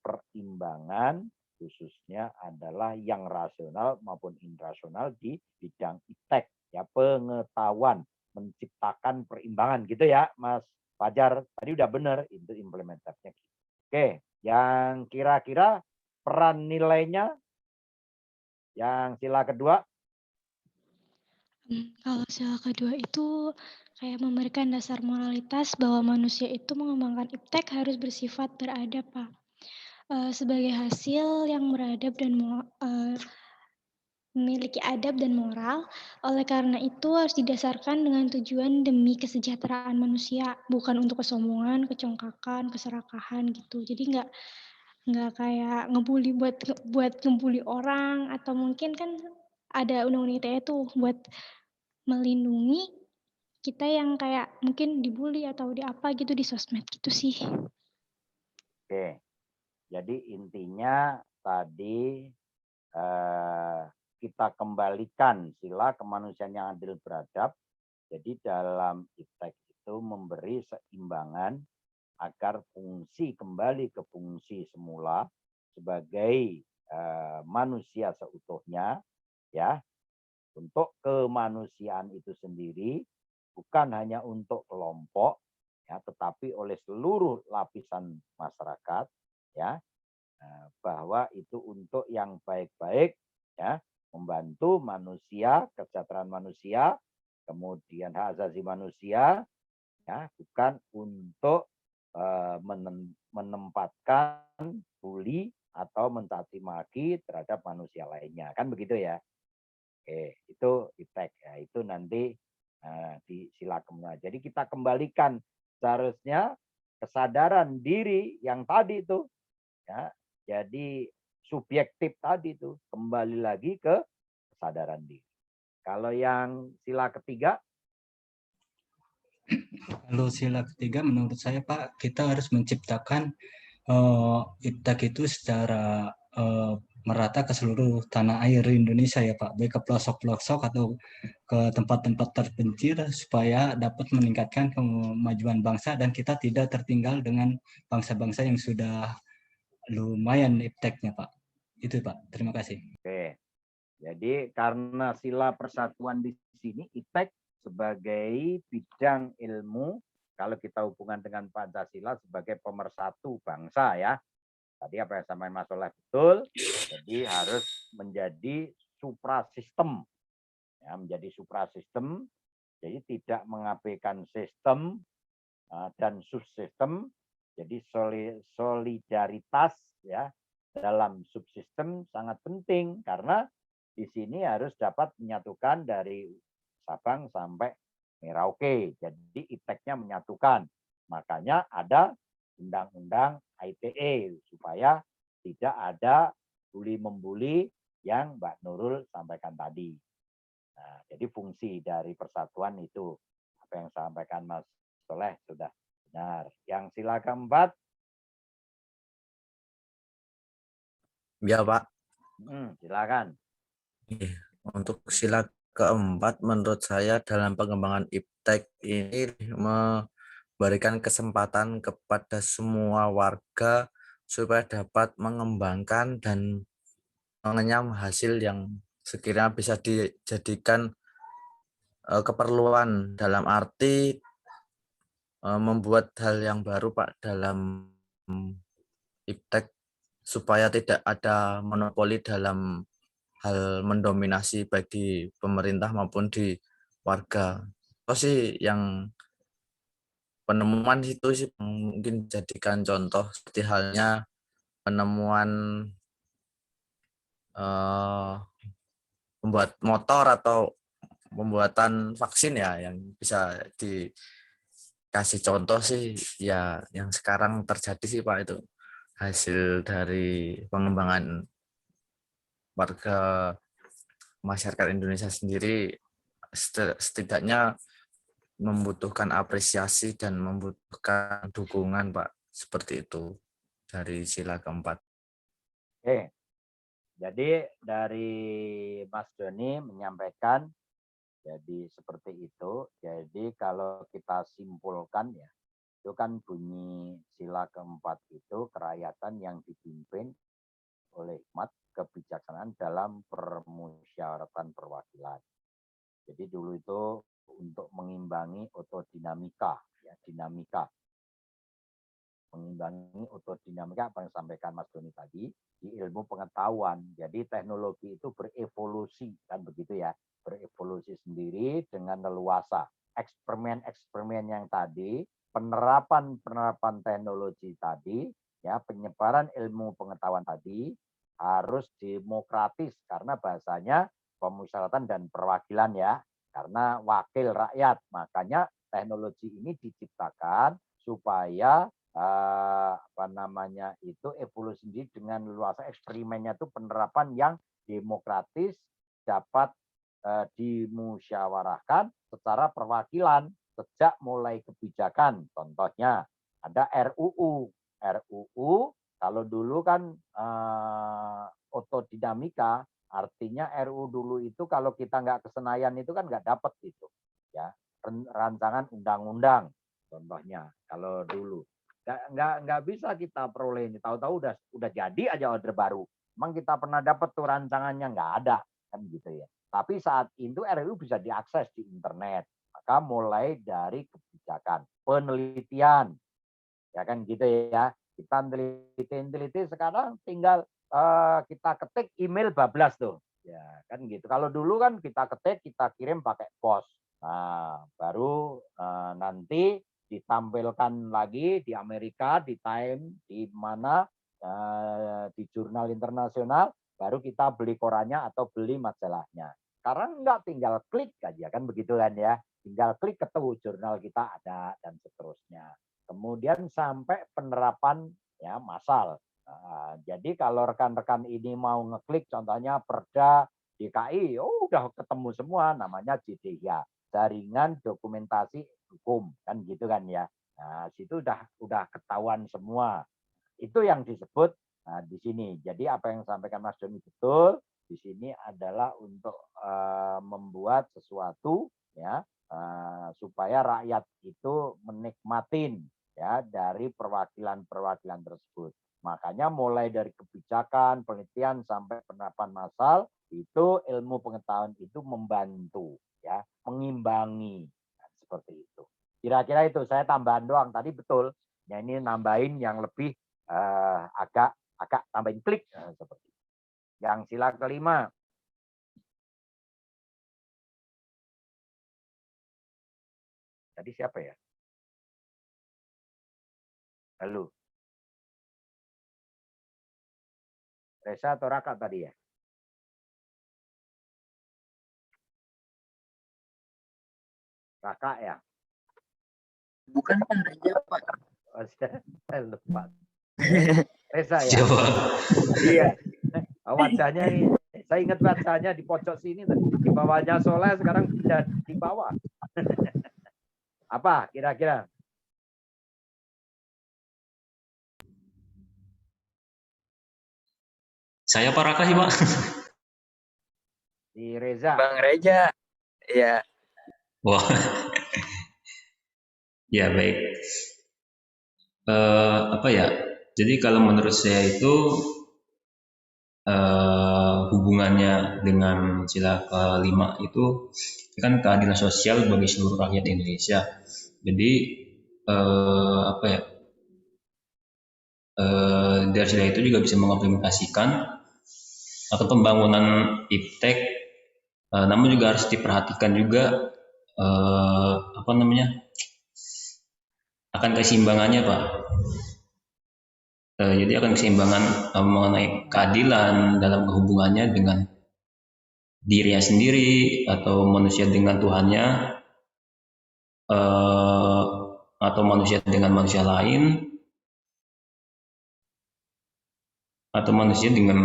perimbangan, khususnya adalah yang rasional maupun irrasional di bidang iptek, ya, pengetahuan, menciptakan perimbangan gitu ya, Mas Fajar. Tadi udah benar itu implementasinya. Oke, yang kira-kira peran nilainya yang sila kedua. Kalau sila kedua itu kayak memberikan dasar moralitas bahwa manusia itu mengembangkan iptek harus bersifat beradab, Pak. Sebagai hasil yang beradab dan memiliki adab dan moral, oleh karena itu harus didasarkan dengan tujuan demi kesejahteraan manusia, bukan untuk kesombongan, kecongkakan, keserakahan gitu. Jadi nggak kayak ngebully buat ngebully orang, atau mungkin kan ada undang-undang ITE tuh buat melindungi kita yang kayak mungkin dibully atau di apa gitu di sosmed gitu sih. Oke, jadi intinya tadi kita kembalikan sila kemanusiaan yang adil beradab. Jadi dalam iptek itu memberi seimbangan agar fungsi kembali ke fungsi semula sebagai manusia seutuhnya, ya, untuk kemanusiaan itu sendiri, bukan hanya untuk kelompok, ya, tetapi oleh seluruh lapisan masyarakat, ya, bahwa itu untuk yang baik-baik, ya, membantu manusia, kesejahteraan manusia, kemudian hak asasi manusia, ya, bukan untuk menempatkan bully atau mencaci maki terhadap manusia lainnya, kan begitu ya. Oke, itu iptek ya, itu nanti di sila keempat. Jadi kita kembalikan seharusnya kesadaran diri yang tadi itu, ya, jadi subjektif tadi itu kembali lagi ke kesadaran diri. Kalau yang sila ketiga, kalau sila ketiga menurut saya Pak, kita harus menciptakan iptek itu secara merata ke seluruh tanah air Indonesia ya Pak, baik ke pelosok-pelosok atau ke tempat-tempat terpencil supaya dapat meningkatkan kemajuan bangsa dan kita tidak tertinggal dengan bangsa-bangsa yang sudah lumayan ipteknya Pak. Itu Pak, terima kasih. oke. Jadi karena sila persatuan di sini iptek sebagai bidang ilmu, kalau kita hubungan dengan Pancasila sebagai pemersatu bangsa ya. Tadi apa yang sama Mas Soleh betul, jadi harus menjadi suprasistem, ya, menjadi suprasistem, jadi tidak mengabaikan sistem dan subsistem, jadi solidaritas ya dalam subsistem sangat penting karena di sini harus dapat menyatukan dari Sabang sampai Merauke, jadi ipteknya menyatukan, makanya ada undang-undang ITE supaya tidak ada bully-membuli yang Mbak Nurul sampaikan tadi. Nah, jadi fungsi dari persatuan itu, apa yang sampaikan Mas Soleh sudah benar. Yang sila keempat? Ya, Pak. Silakan. Untuk sila keempat, menurut saya dalam pengembangan iptek ini memberikan kesempatan kepada semua warga supaya dapat mengembangkan dan mengenyam hasil yang sekiranya bisa dijadikan keperluan dalam arti membuat hal yang baru, Pak, dalam iptek supaya tidak ada monopoli dalam hal mendominasi baik di pemerintah maupun di warga. Itu sih yang penemuan itu sih mungkin jadikan contoh seperti halnya penemuan membuat motor atau pembuatan vaksin ya yang bisa dikasih contoh sih ya yang sekarang terjadi sih Pak, itu hasil dari pengembangan warga masyarakat Indonesia sendiri setidaknya membutuhkan apresiasi dan membutuhkan dukungan Pak, seperti itu dari sila keempat. Oke, jadi dari Mas Doni menyampaikan jadi seperti itu. Jadi kalau kita simpulkan ya, itu kan bunyi sila keempat itu kerakyatan yang dipimpin oleh hikmat kebijaksanaan dalam permusyawaratan perwakilan. Jadi dulu itu untuk mengimbangi otodinamika, ya dinamika. Mengimbangi otodinamika apa yang disampaikan Mas Doni tadi di ilmu pengetahuan. Jadi teknologi itu berevolusi kan begitu ya, berevolusi sendiri dengan leluasa. Eksperimen-eksperimen yang tadi, penerapan teknologi tadi, ya penyebaran ilmu pengetahuan tadi harus demokratis karena bahasanya pemusyawaratan dan perwakilan ya, karena wakil rakyat. Makanya teknologi ini diciptakan supaya itu evolusi dengan luas eksperimennya itu penerapan yang demokratis dapat dimusyawarahkan secara perwakilan sejak mulai kebijakan. Contohnya ada RUU. Kalau dulu kan otodinamika, artinya RUU dulu itu kalau kita nggak ke Senayan itu kan nggak dapat itu ya, rancangan undang-undang contohnya kalau dulu. Nggak bisa kita peroleh ini. Tahu-tahu udah jadi aja order baru. Emang kita pernah dapat tuh rancangannya? Nggak ada kan gitu ya. Tapi saat itu RUU bisa diakses di internet. Maka mulai dari kebijakan, penelitian, ya kan gitu ya. Kita teliti sekarang tinggal kita ketik email bablas tuh, ya kan gitu. Kalau dulu kan kita ketik, kita kirim pakai pos. Nah, baru nanti ditampilkan lagi di Amerika, di Time, di mana di jurnal internasional, baru kita beli korannya atau beli majalahnya. Sekarang enggak, tinggal klik aja kan begitu kan ya. Tinggal klik ketemu jurnal kita ada dan seterusnya. Kemudian sampai penerapan ya massal. Jadi kalau rekan-rekan ini mau ngeklik contohnya Perda DKI, udah ketemu semua namanya JDIA, Jaringan Dokumentasi Hukum kan gitu kan ya. Nah, situ udah ketahuan semua. Itu yang disebut di sini. Jadi apa yang disampaikan Mas Doni betul, di sini adalah untuk membuat sesuatu ya supaya rakyat itu menikmatin ya dari perwakilan-perwakilan tersebut. Makanya mulai dari kebijakan, penelitian sampai penerapan massal itu ilmu pengetahuan itu membantu ya, mengimbangi seperti itu. Kira-kira itu saya tambahan doang tadi betul. Ya ini nambahin yang lebih agak tambahin klik seperti itu. Yang sila kelima. Tadi siapa ya? Halo. Reza atau Raka tadi ya? Raka ya? Bukan Pak, Reza Pak. Oh, saya lupa. Reza ya. Coba. Iya. Wajahnya ini, saya ingat wajahnya di pojok sini tadi. Di bawahnya Soleh, sekarang pindah di bawah. Apa kira-kira? Saya Pak Raka sih, Pak. Di Reza. Bang Reja. Ya. Wah. Ya, baik. Apa ya? Jadi kalau menurut saya itu hubungannya dengan sila kelima itu kan keadilan sosial bagi seluruh rakyat Indonesia. Jadi apa ya? Dari sila itu juga bisa mengimplementasikan atau pembangunan iptek, namun juga harus diperhatikan juga apa namanya, akan keseimbangannya, Pak. Jadi akan keseimbangan mengenai keadilan dalam hubungannya dengan dirinya sendiri atau manusia dengan Tuhannya, atau manusia dengan manusia lain, atau manusia dengan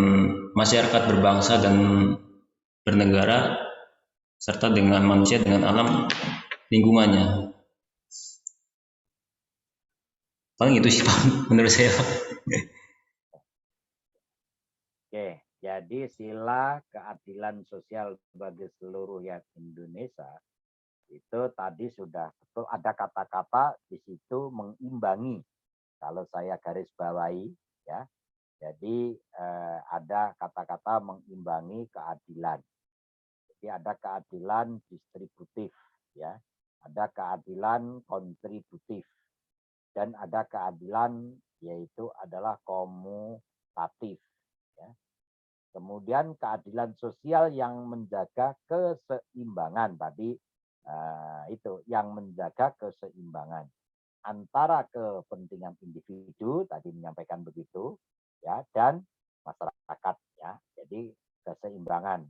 masyarakat berbangsa dan bernegara, serta dengan manusia dengan alam lingkungannya. Paling itu sih, Pak, menurut saya. Oke, jadi sila keadilan sosial bagi seluruh rakyat Indonesia itu tadi sudah betul ada kata-kata di situ mengimbangi. Kalau saya garis bawahi, ya, jadi ada kata-kata mengimbangi keadilan. Jadi ada keadilan distributif, ya, ada keadilan kontributif, dan ada keadilan yaitu adalah komutatif. Ya. Kemudian keadilan sosial yang menjaga keseimbangan tadi itu yang menjaga keseimbangan antara kepentingan individu tadi menyampaikan begitu ya dan masyarakat ya. Jadi keseimbangan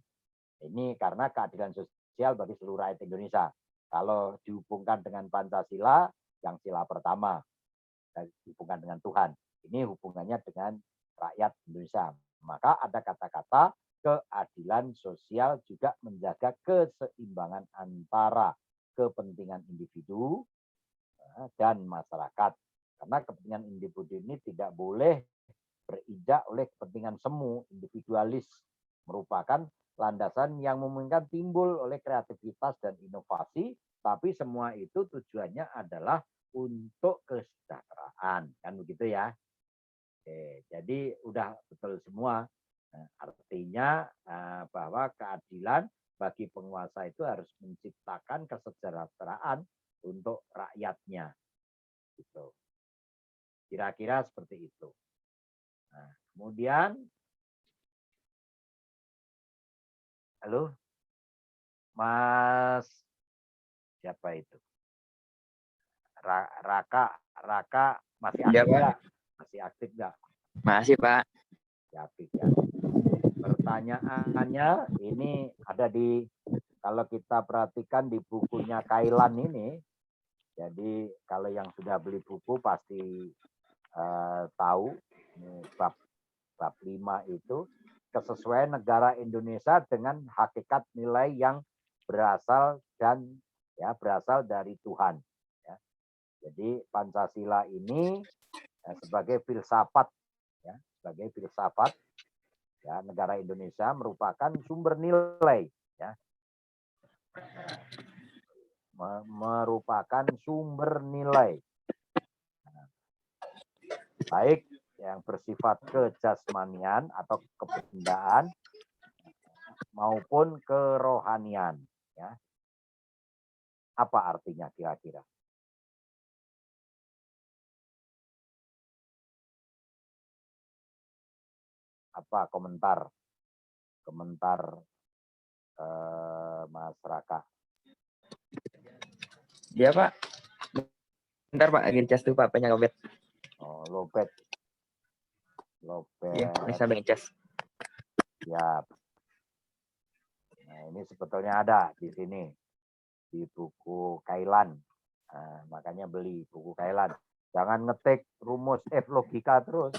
ini karena keadilan sosial bagi seluruh rakyat Indonesia. Kalau dihubungkan dengan Pancasila yang sila pertama dan dihubungkan dengan Tuhan, ini hubungannya dengan rakyat Indonesia. Maka ada kata-kata keadilan sosial juga menjaga keseimbangan antara kepentingan individu dan masyarakat. Karena kepentingan individu ini tidak boleh berinjak oleh kepentingan semu, individualis, merupakan landasan yang memungkinkan timbul oleh kreativitas dan inovasi, tapi semua itu tujuannya adalah untuk kesejahteraan, kan begitu ya. Oke, jadi udah betul semua. Nah, artinya bahwa keadilan bagi penguasa itu harus menciptakan kesejahteraan untuk rakyatnya. Gitu. Kira-kira seperti itu. Nah, kemudian, halo, Mas, siapa itu? Raka masih aktif nggak? Masih aktif nggak? Masih, Pak. Aktif ya. Pertanyaannya ini ada di, kalau kita perhatikan di bukunya Kailan ini, jadi kalau yang sudah beli buku pasti tahu bab 5 itu kesesuaian negara Indonesia dengan hakikat nilai yang berasal dari Tuhan. Ya. Jadi Pancasila ini sebagai filsafat, ya, sebagai filsafat, ya, negara Indonesia merupakan sumber nilai, ya, merupakan sumber nilai, baik yang bersifat kejasmanian atau kebendaan maupun kerohanian. Ya. Apa artinya kira-kira? Apa komentar masyarakat? Iya, Pak. Bentar, Pak, lagi cas tuh, Pak, pengen lobet. Oh, lobet. Iya, bisa ngecas. Ya. Nah, ini sebetulnya ada di sini di buku Kailan. Nah, makanya beli buku Kailan. Jangan ngetik rumus F logika terus.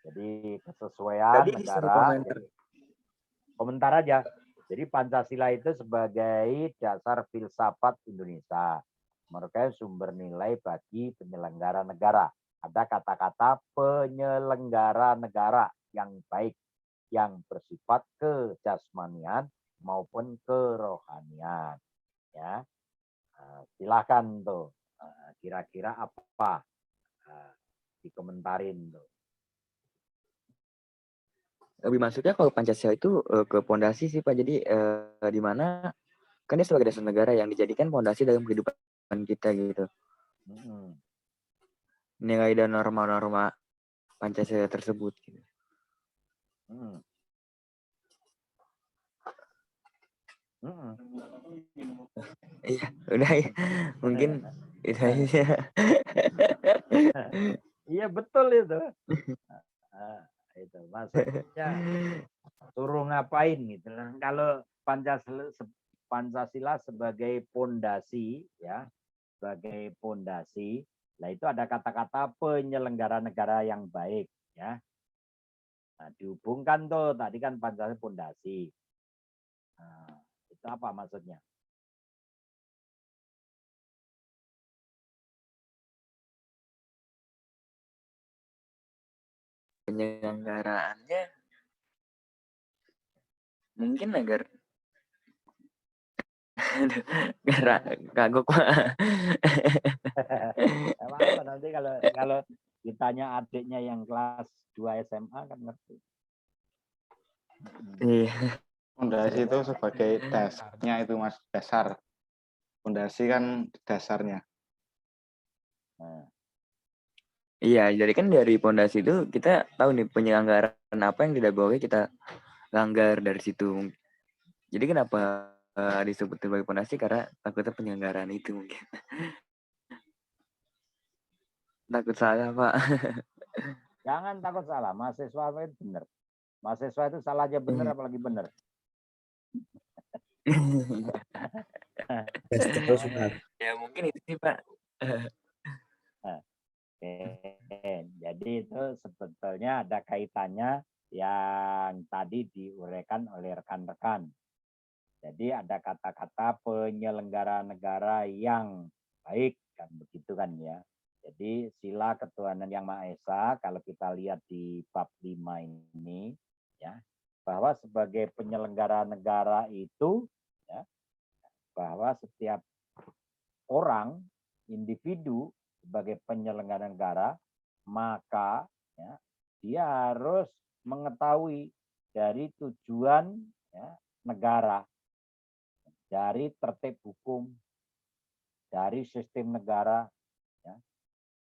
Jadi kesesuaian Tadi disuruh negara. komentar. Komentar aja. Jadi Pancasila itu sebagai dasar filsafat Indonesia. Merupakan sumber nilai bagi penyelenggara negara. Ada kata-kata penyelenggara negara yang baik, yang bersifat kejasmanian maupun kerohanian. Ya, silakan tuh. Kira-kira apa? Dikomentarin tuh. Lebih masuknya kalau Pancasila itu ke pondasi sih Pak. Jadi di mana kan dia sebagai dasar negara yang dijadikan pondasi dalam kehidupan kita gitu. Nilai dan norma-norma Pancasila tersebut gitu. Iya, udah ya. Mungkin itu aja. Iya betul itu. Itu maksudnya suruh ngapain gitu. Kalau Pancasila sebagai pondasi ya, sebagai pondasi, nah itu ada kata-kata penyelenggara negara yang baik ya. Nah, dihubungkan tuh tadi kan Pancasila pondasi. Nah, itu apa maksudnya? Penyelenggaraannya mungkin agar kagok Pak. Apa nanti kalau ditanya adiknya yang kelas 2 SMA kan ngerti. Iya. Fondasi itu sebagai dasarnya itu Mas, dasar. Fondasi kan dasarnya. Iya, jadi kan dari pondasi itu kita tahu nih penyelenggaraan apa yang tidak boleh kita langgar dari situ. Jadi kenapa disebut sebagai pondasi karena takutnya penyelenggaraan itu mungkin. Takut salah Pak. Jangan takut salah, mahasiswa itu benar. Mahasiswa itu salah aja benar apalagi benar. Ya mungkin itu sih Pak. Jadi itu sebetulnya ada kaitannya yang tadi diuraikan oleh rekan-rekan. Jadi ada kata-kata penyelenggara negara yang baik, kan begitu kan ya. Jadi sila ketuhanan yang Maha Esa, kalau kita lihat di bab 5 ini, ya, bahwa sebagai penyelenggara negara itu, ya, bahwa setiap orang, individu sebagai penyelenggara negara, maka ya, dia harus mengetahui dari tujuan ya, negara, dari tertib hukum, dari sistem negara, ya,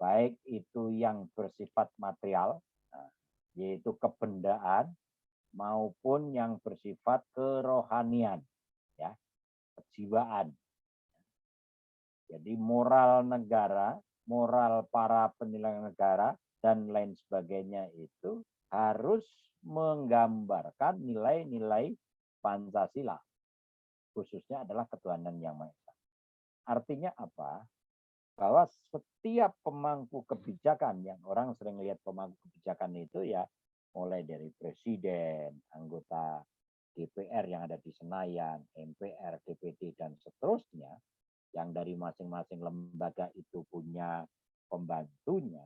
baik itu yang bersifat material, yaitu kebendaan, maupun yang bersifat kerohanian, ya, kejiwaan. Jadi moral negara, moral para penyelenggara negara, dan lain sebagainya itu harus menggambarkan nilai-nilai Pancasila. Khususnya adalah ketuhanan yang Maha Esa. Artinya apa? Bahwa setiap pemangku kebijakan, yang orang sering lihat pemangku kebijakan itu ya mulai dari presiden, anggota DPR yang ada di Senayan, MPR, DPD, dan seterusnya, yang dari masing-masing lembaga itu punya pembantunya,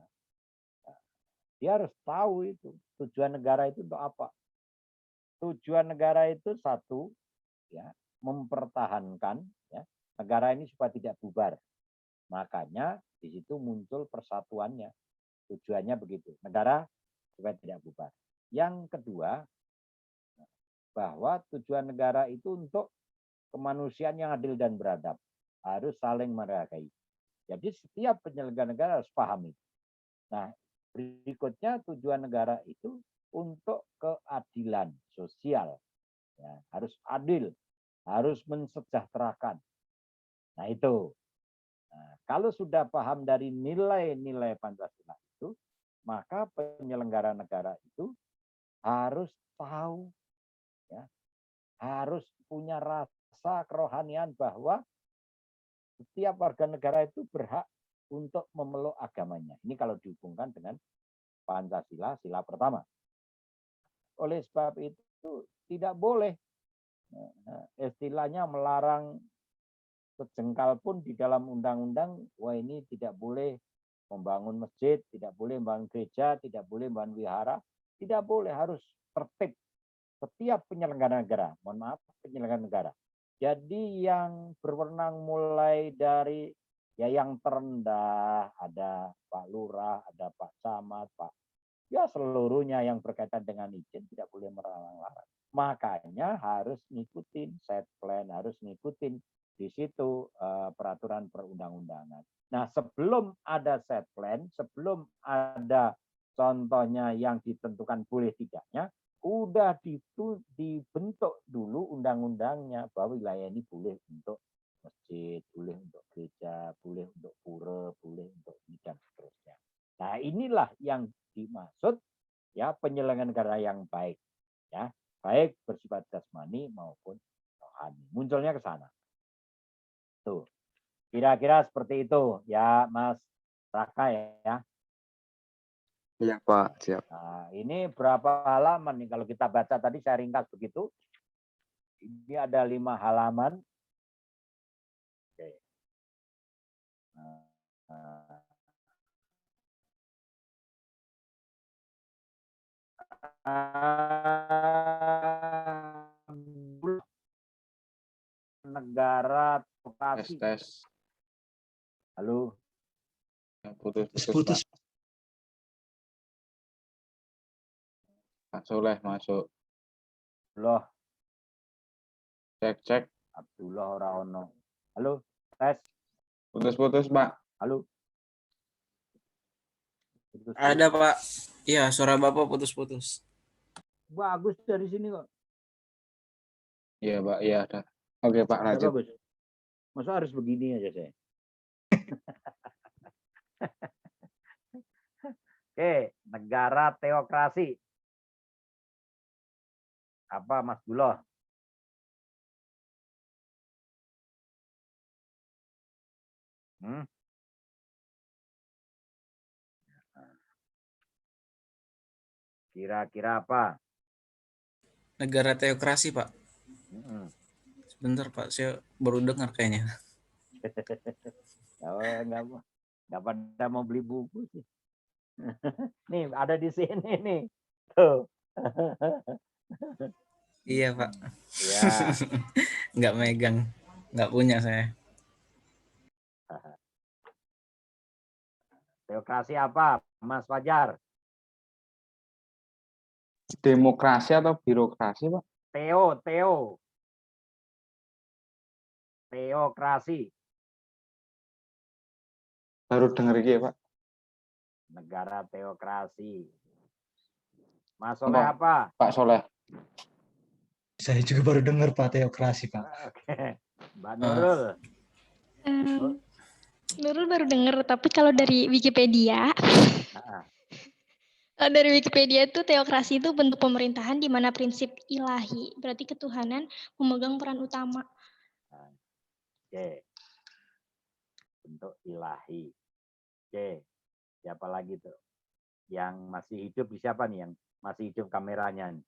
dia harus tahu itu tujuan negara itu untuk apa. Tujuan negara itu satu, ya, mempertahankan ya, negara ini supaya tidak bubar. Makanya di situ muncul persatuannya. Tujuannya begitu, negara supaya tidak bubar. Yang kedua, bahwa tujuan negara itu untuk kemanusiaan yang adil dan beradab, harus saling menghargai. Jadi setiap penyelenggara negara harus paham itu. Nah, berikutnya tujuan negara itu untuk keadilan sosial. Ya, harus adil, harus mensejahterakan. Nah itu. Nah, kalau sudah paham dari nilai-nilai Pancasila itu, maka penyelenggara negara itu harus tahu, ya, harus punya rasa kerohanian bahwa Setiap warga negara itu berhak untuk memeluk agamanya. Ini kalau dihubungkan dengan Pancasila, sila pertama. Oleh sebab itu tidak boleh istilahnya melarang sejengkal pun di dalam undang-undang, wah ini tidak boleh membangun masjid, tidak boleh membangun gereja, tidak boleh membangun wihara, tidak boleh, harus tertib setiap penyelenggara negara, mohon maaf, penyelenggara negara. Jadi yang berwenang mulai dari ya yang terendah, ada Pak Lurah, ada Pak Camat, Pak, ya seluruhnya yang berkaitan dengan izin tidak boleh melarang-larang. Makanya harus ngikutin set plan, harus ngikutin di situ peraturan perundang-undangan. Nah, sebelum ada set plan, sebelum ada contohnya yang ditentukan boleh tidaknya, udah dibentuk dulu undang-undangnya bahwa wilayah ini boleh untuk masjid, boleh untuk gereja, boleh untuk pura, boleh untuk ini dan seterusnya. Nah, inilah yang dimaksud ya penyelenggaraan negara yang baik, ya, baik bersifat jasmani maupun rohani. Munculnya ke sana. Tuh. Kira-kira seperti itu ya, Mas Raka ya. Iya Pak, siap. Nah, ini berapa halaman nih kalau kita baca tadi saya ringkas begitu. Ini ada 5 halaman. Oke. Negara lokasi. Tes. Halo. Putus. Pak Soleh masuk. Loh. Cek. Abdullah ora ono. Halo, tes. Putus, Pak. Halo. Ada Pak. Iya, suara Bapak putus-putus. Bagus dari sini kok. Iya Pak, iya ada. Oke Pak, lanjut. Bagus. Masa harus begini aja saya. Oke, negara teokrasi. Apa Mas Buloh? Kira-kira apa? Negara teokrasi, Pak. Sebentar, Pak. Saya baru dengar kayaknya. Nggak pada mau beli buku sih. Nih, ada di sini nih. Tuh. Iya, Pak. Ya. Nggak megang. Nggak punya saya. Teokrasi apa, Mas Fajar? Demokrasi atau birokrasi, Pak? Teokrasi. Baru dengar iki, Pak. Negara teokrasi. Mas Soleh apa? Pak Soleh. Saya juga baru dengar Pak, teokrasi, Pak. Oke. Mbak Nurul. Nurul baru dengar, tapi kalau dari Wikipedia, itu teokrasi itu bentuk pemerintahan di mana prinsip ilahi, berarti ketuhanan, memegang peran utama. Oke. Bentuk ilahi. Oke. Siapa lagi tuh? Yang masih hidup siapa nih? Yang masih hidup kameranya nih?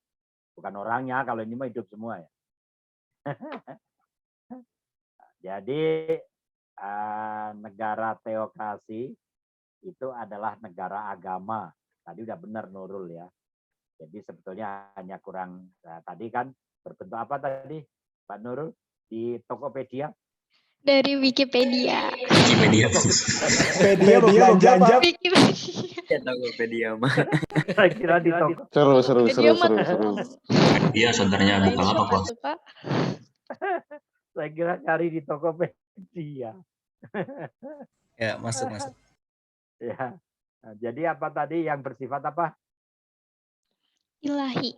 Bukan orangnya, kalau ini mah hidup semua ya. Jadi negara teokrasi itu adalah negara agama. Tadi udah benar Nurul ya. Jadi sebetulnya hanya kurang, tadi kan berbentuk apa tadi Pak Nurul di Tokopedia? Dari Wikipedia. Wikipedia belanja. Ya Tokopedia mah. Saya kira di toko. Seru. Iya, saudaranya bukan apa, Pak? Saya kira cari di Tokopedia. Ya, masuk. Ya. Nah, jadi apa tadi yang bersifat apa? Ilahi.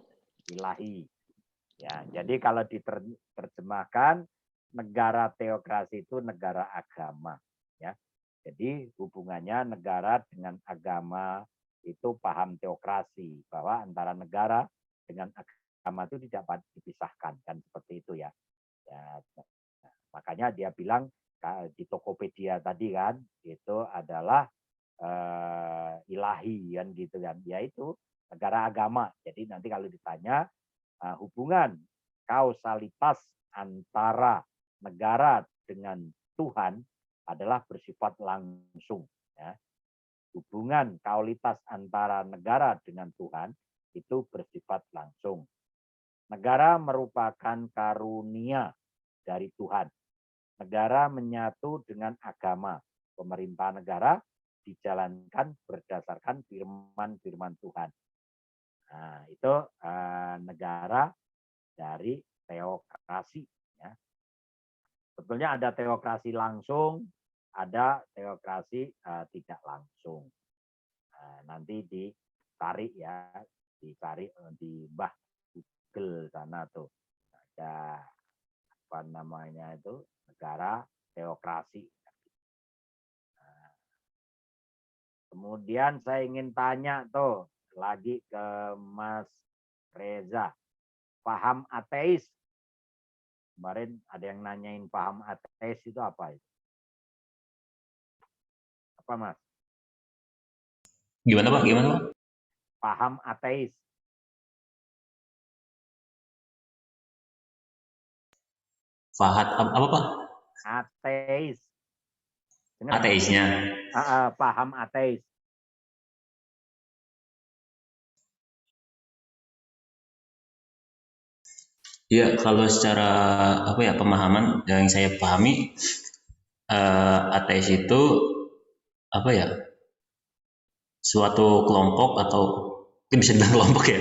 Ya, jadi kalau diterjemahkan negara teokrasi itu negara agama, ya. Jadi hubungannya negara dengan agama itu paham teokrasi, bahwa antara negara dengan agama itu tidak dapat dipisahkan, kan seperti itu ya. Ya, makanya dia bilang di Tokopedia tadi kan, itu adalah ilahi kan gitu kan, yaitu negara agama. Jadi nanti kalau ditanya hubungan kausalitas antara negara dengan Tuhan adalah bersifat langsung. Ya. Hubungan kaulitas antara negara dengan Tuhan itu bersifat langsung. Negara merupakan karunia dari Tuhan. Negara menyatu dengan agama. Pemerintah negara dijalankan berdasarkan firman-firman Tuhan. Nah, itu negara dari teokrasi. Ya. Sebetulnya ada teokrasi langsung, ada teokrasi tidak langsung. Nanti dicari ya, dicari di Mbah Google sana tuh. Ada apa namanya itu, negara teokrasi. Kemudian saya ingin tanya tuh lagi ke Mas Reza, paham ateis. Kemarin ada yang nanyain paham ateis itu apa itu? Apa Mas? Gimana Pak? Gimana Pak? Paham ateis. Fahad apa Pak? Ateis. Dengar Ateisnya. paham ateis. Ya, kalau secara apa ya pemahaman yang saya pahami, ateis itu apa ya? Suatu kelompok atau bisa dibilang kelompok ya.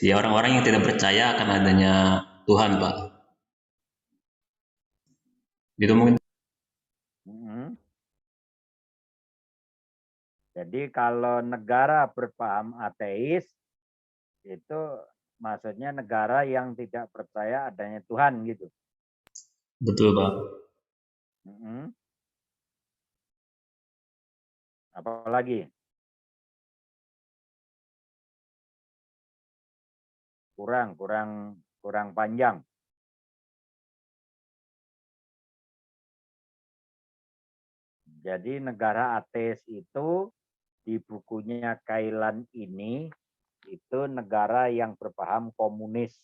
Ya orang-orang yang tidak percaya akan adanya Tuhan, Pak. Gitu mungkin. Jadi kalau negara berpaham ateis itu maksudnya negara yang tidak percaya adanya Tuhan gitu. Betul, Pak. Apalagi? Kurang panjang. Jadi negara ateis itu di bukunya Kailan ini itu negara yang berpaham komunis.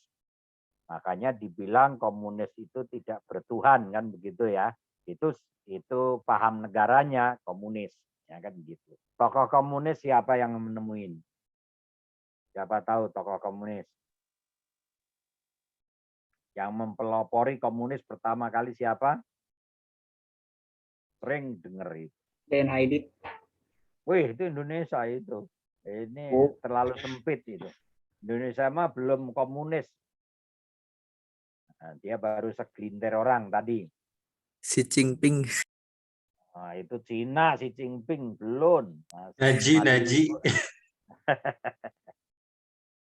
Makanya dibilang komunis itu tidak bertuhan kan begitu ya. Itu paham negaranya komunis ya kan begitu. Tokoh komunis siapa yang menemuin? Siapa tahu tokoh komunis? Yang mempelopori komunis pertama kali siapa? Sering denger itu. Dan Haidit. Wih, itu Indonesia itu. Ini terlalu sempit itu. Indonesia mah belum komunis. Nah, dia baru segelintir orang tadi. Xi Jinping. Nah, itu Cina, Xi Jinping belum. Naji.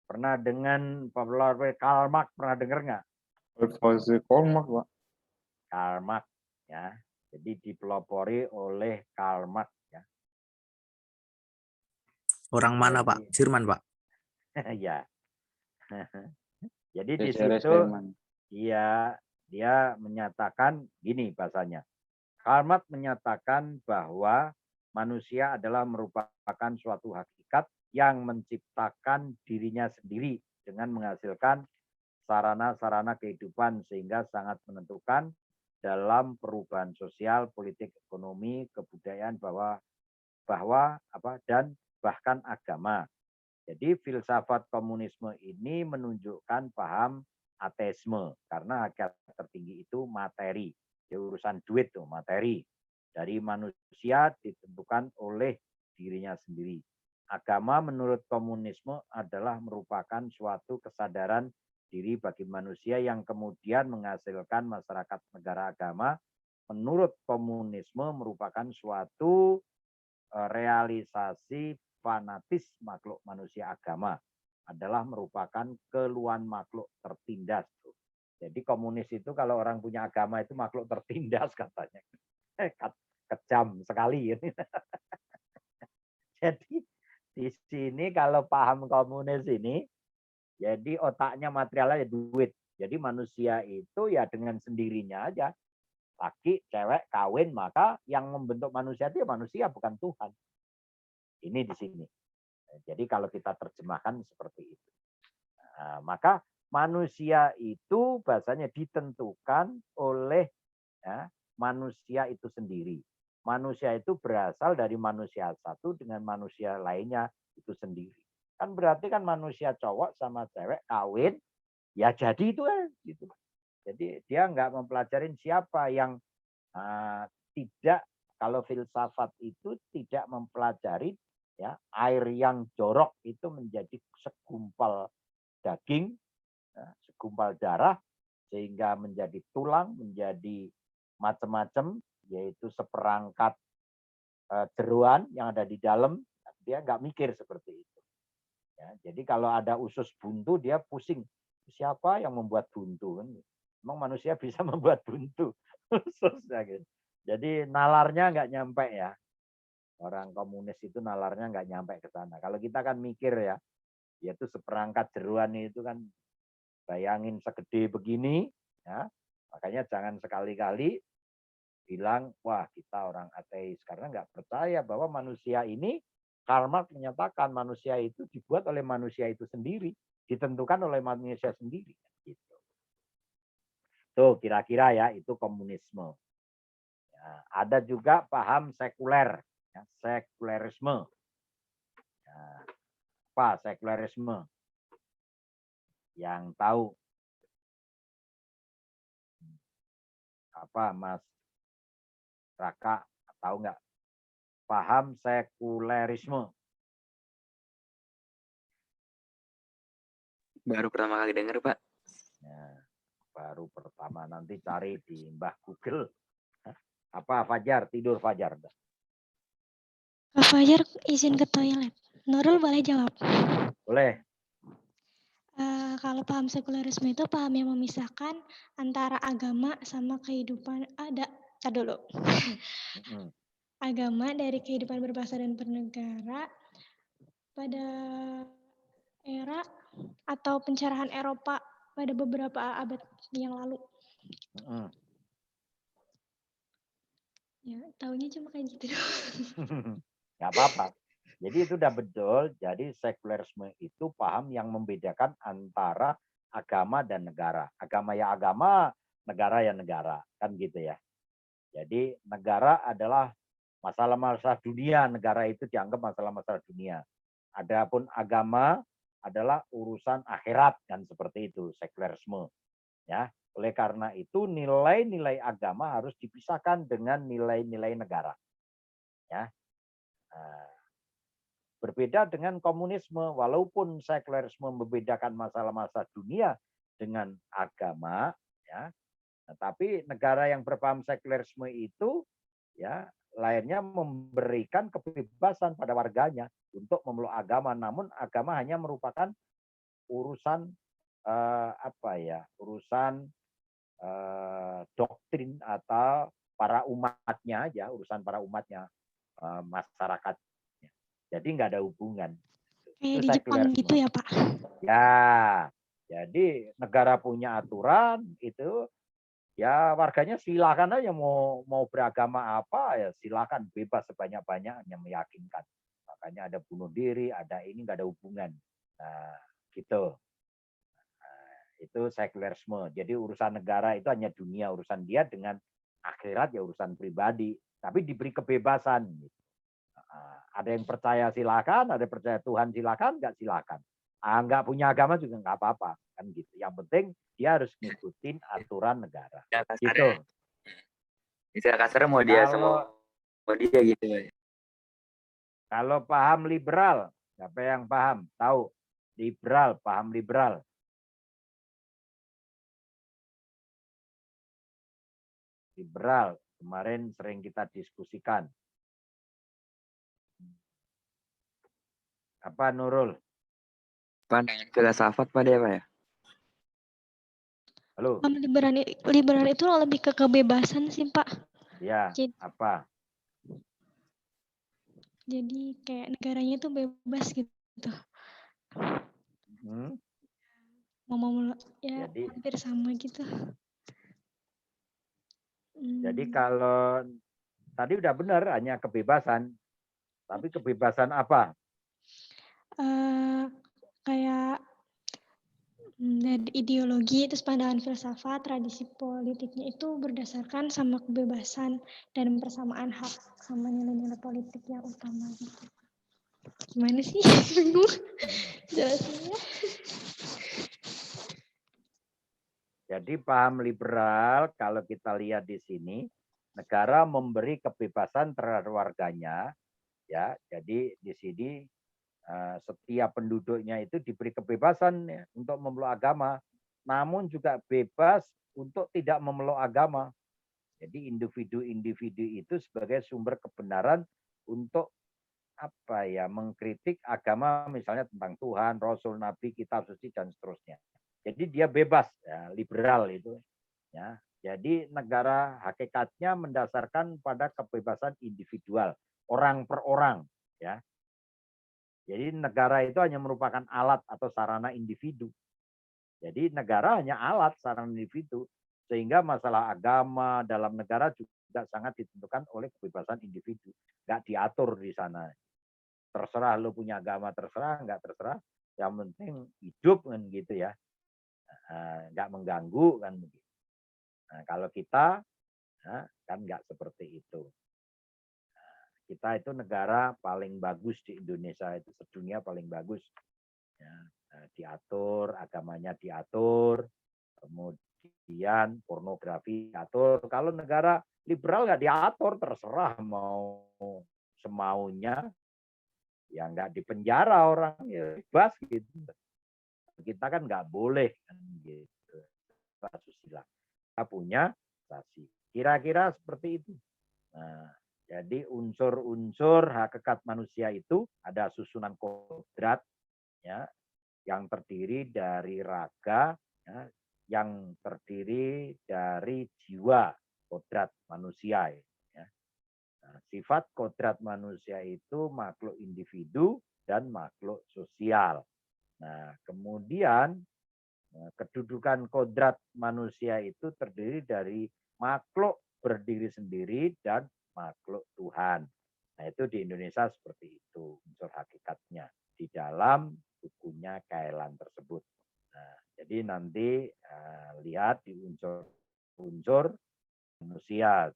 Pernah dengan Karl Marx, pernah dengar nggak? Karl Marx, Pak. Karl Marx, ya. Jadi dipelopori oleh Karl Marx, ya. Orang mana, Pak? Jerman, Pak? Ya. Jadi di situ, dia menyatakan gini bahasanya. Karl Marx menyatakan bahwa manusia adalah merupakan suatu hakikat yang menciptakan dirinya sendiri dengan menghasilkan sarana-sarana kehidupan sehingga sangat menentukan dalam perubahan sosial, politik, ekonomi, kebudayaan dan bahkan agama. Jadi filsafat komunisme ini menunjukkan paham ateisme karena hakikat tertinggi itu materi. Ya, urusan duit tuh materi dari manusia ditentukan oleh dirinya sendiri. Agama menurut komunisme adalah merupakan suatu kesadaran diri bagi manusia yang kemudian menghasilkan masyarakat negara agama. Menurut komunisme merupakan suatu realisasi fanatis makhluk manusia agama adalah merupakan keluhan makhluk tertindas. Jadi komunis itu kalau orang punya agama itu makhluk tertindas katanya. Kejam sekali. Jadi di sini kalau paham komunis ini, jadi otaknya materialnya duit. Jadi manusia itu ya dengan sendirinya aja laki, cewek, kawin, maka yang membentuk manusia itu ya manusia, bukan Tuhan. Ini di sini. Jadi kalau kita terjemahkan seperti itu. Nah, maka manusia itu bahasanya ditentukan oleh ya, manusia itu sendiri. Manusia itu berasal dari manusia satu dengan manusia lainnya itu sendiri. Kan berarti kan manusia cowok sama cewek kawin, ya jadi itu gitu. Jadi dia nggak mempelajarin siapa yang tidak, kalau filsafat itu tidak mempelajari ya air yang jorok itu menjadi segumpal daging, ya, segumpal darah sehingga menjadi tulang, menjadi macam-macam, yaitu seperangkat jeroan yang ada di dalam, dia nggak mikir seperti itu. Ya, jadi kalau ada usus buntu dia pusing, siapa yang membuat buntu? Emang manusia bisa membuat buntu? Ususnya gitu. Jadi nalarnya nggak nyampe ya. Orang komunis itu nalarnya nggak nyampe ke sana. Kalau kita kan mikir ya, yaitu seperangkat jeroan itu kan bayangin segede begini, ya. Makanya jangan sekali-kali bilang, wah kita orang ateis, karena nggak percaya bahwa manusia ini, Karl Marx menyatakan manusia itu dibuat oleh manusia itu sendiri, ditentukan oleh manusia sendiri. Gitu. Tuh kira-kira ya, itu komunisme. Ya, ada juga paham sekuler, ya, sekularisme. Ya, apa sekularisme? Yang tahu apa, Mas Raka, tahu nggak? Paham sekularisme? Baru pertama kali dengar, Pak. Ya, baru pertama, nanti cari di Mbah Google. Apa Fajar, tidur Fajar? Kak Fajar izin ke toilet. Nurul boleh jawab? Boleh. Kalau paham sekularisme itu paham yang memisahkan antara agama sama kehidupan dulu. Agama dari kehidupan berbangsa dan bernegara pada era atau pencerahan Eropa pada beberapa abad yang lalu. Ya, taunya cuma kayak gitu. Nggak apa-apa. Jadi itu udah betul. Jadi sekularisme itu paham yang membedakan antara agama dan negara. Agama ya agama, negara ya negara. Kan gitu ya. Jadi negara adalah masalah-masalah dunia. Negara itu dianggap masalah-masalah dunia. Adapun agama adalah urusan akhirat. Kan seperti itu sekularisme. Ya. Oleh karena itu nilai-nilai agama harus dipisahkan dengan nilai-nilai negara. Ya. Berbeda dengan komunisme, walaupun sekularisme membedakan masalah-masalah dunia dengan agama, ya, tetapi negara yang berpaham sekularisme itu, ya, lainnya memberikan kebebasan pada warganya untuk memeluk agama, namun agama hanya merupakan urusan urusan doktrin atau para umatnya aja, urusan para umatnya, masyarakat. Jadi nggak ada hubungan. Kayak di Jepang gitu ya, Pak? Ya, jadi negara punya aturan itu, ya warganya silakan aja mau beragama apa ya silakan, bebas sebanyak-banyaknya meyakinkan. Makanya ada bunuh diri, ada ini nggak ada hubungan. Nah, gitu. Nah, itu sekularisme. Jadi urusan negara itu hanya dunia, urusan dia dengan akhirat ya urusan pribadi. Tapi diberi kebebasan. Gitu. Ada yang percaya silakan, ada yang percaya Tuhan silakan, nggak silakan. Nggak punya agama juga nggak apa-apa, kan gitu. Yang penting dia harus ngikutin aturan negara. Ya, Gitu. Istilah kasarnya mau dia sama mau dia gitu. Kalau paham liberal, siapa yang paham? Tahu? Liberal, paham liberal. Liberal, kemarin sering kita diskusikan. Apa Nurul? Pandangan filsafat pada apa ya? Halo. Liberal itu lebih ke kebebasan sih, Pak. Ya, apa? Jadi kayak negaranya itu bebas gitu. Mau ya jadi, hampir sama gitu. Jadi kalau tadi udah benar hanya kebebasan, tapi kebebasan apa? Kayak dari ideologi, terus pandangan filsafat, tradisi politiknya itu berdasarkan sama kebebasan dan persamaan hak sama nilai-nilai politik yang utama gitu. Gimana sih? Bingung jelasinnya. Jadi paham liberal kalau kita lihat di sini, negara memberi kebebasan terhadap warganya, ya. Jadi di sini setiap penduduknya itu diberi kebebasan ya, untuk memeluk agama, namun juga bebas untuk tidak memeluk agama. Jadi individu-individu itu sebagai sumber kebenaran untuk apa ya, mengkritik agama misalnya tentang Tuhan, Rasul, Nabi, kitab suci dan seterusnya. Jadi dia bebas, ya, liberal itu. Ya. Jadi negara hakikatnya mendasarkan pada kebebasan individual, orang per orang. Ya. Jadi negara itu hanya merupakan alat atau sarana individu. Jadi negara hanya alat, sarana individu. Sehingga masalah agama dalam negara juga sangat ditentukan oleh kebebasan individu. Nggak diatur di sana. Terserah lu punya agama, terserah, nggak terserah. Yang penting hidup kan gitu ya. Nggak mengganggu kan begitu. Nah, kalau kita kan nggak seperti itu. Kita itu negara paling bagus di Indonesia, itu sedunia paling bagus. Ya, diatur, agamanya diatur, kemudian pornografi diatur. Kalau negara liberal nggak diatur, terserah mau semaunya, ya nggak dipenjara orang, ya bebas gitu. Kita kan nggak boleh kan gitu. Asusila. Kita punya asasi. Kira-kira seperti itu. Nah, jadi unsur-unsur hakikat manusia itu ada susunan kodrat, ya, yang terdiri dari raga, ya, yang terdiri dari jiwa kodrat manusia. Ya. Nah, sifat kodrat manusia itu makhluk individu dan makhluk sosial. Nah, kemudian kedudukan kodrat manusia itu terdiri dari makhluk berdiri sendiri dan makhluk Tuhan. Nah, itu di Indonesia seperti itu unsur hakikatnya di dalam bukunya Kailan tersebut. Nah, jadi nanti lihat di unsur-unsur manusia.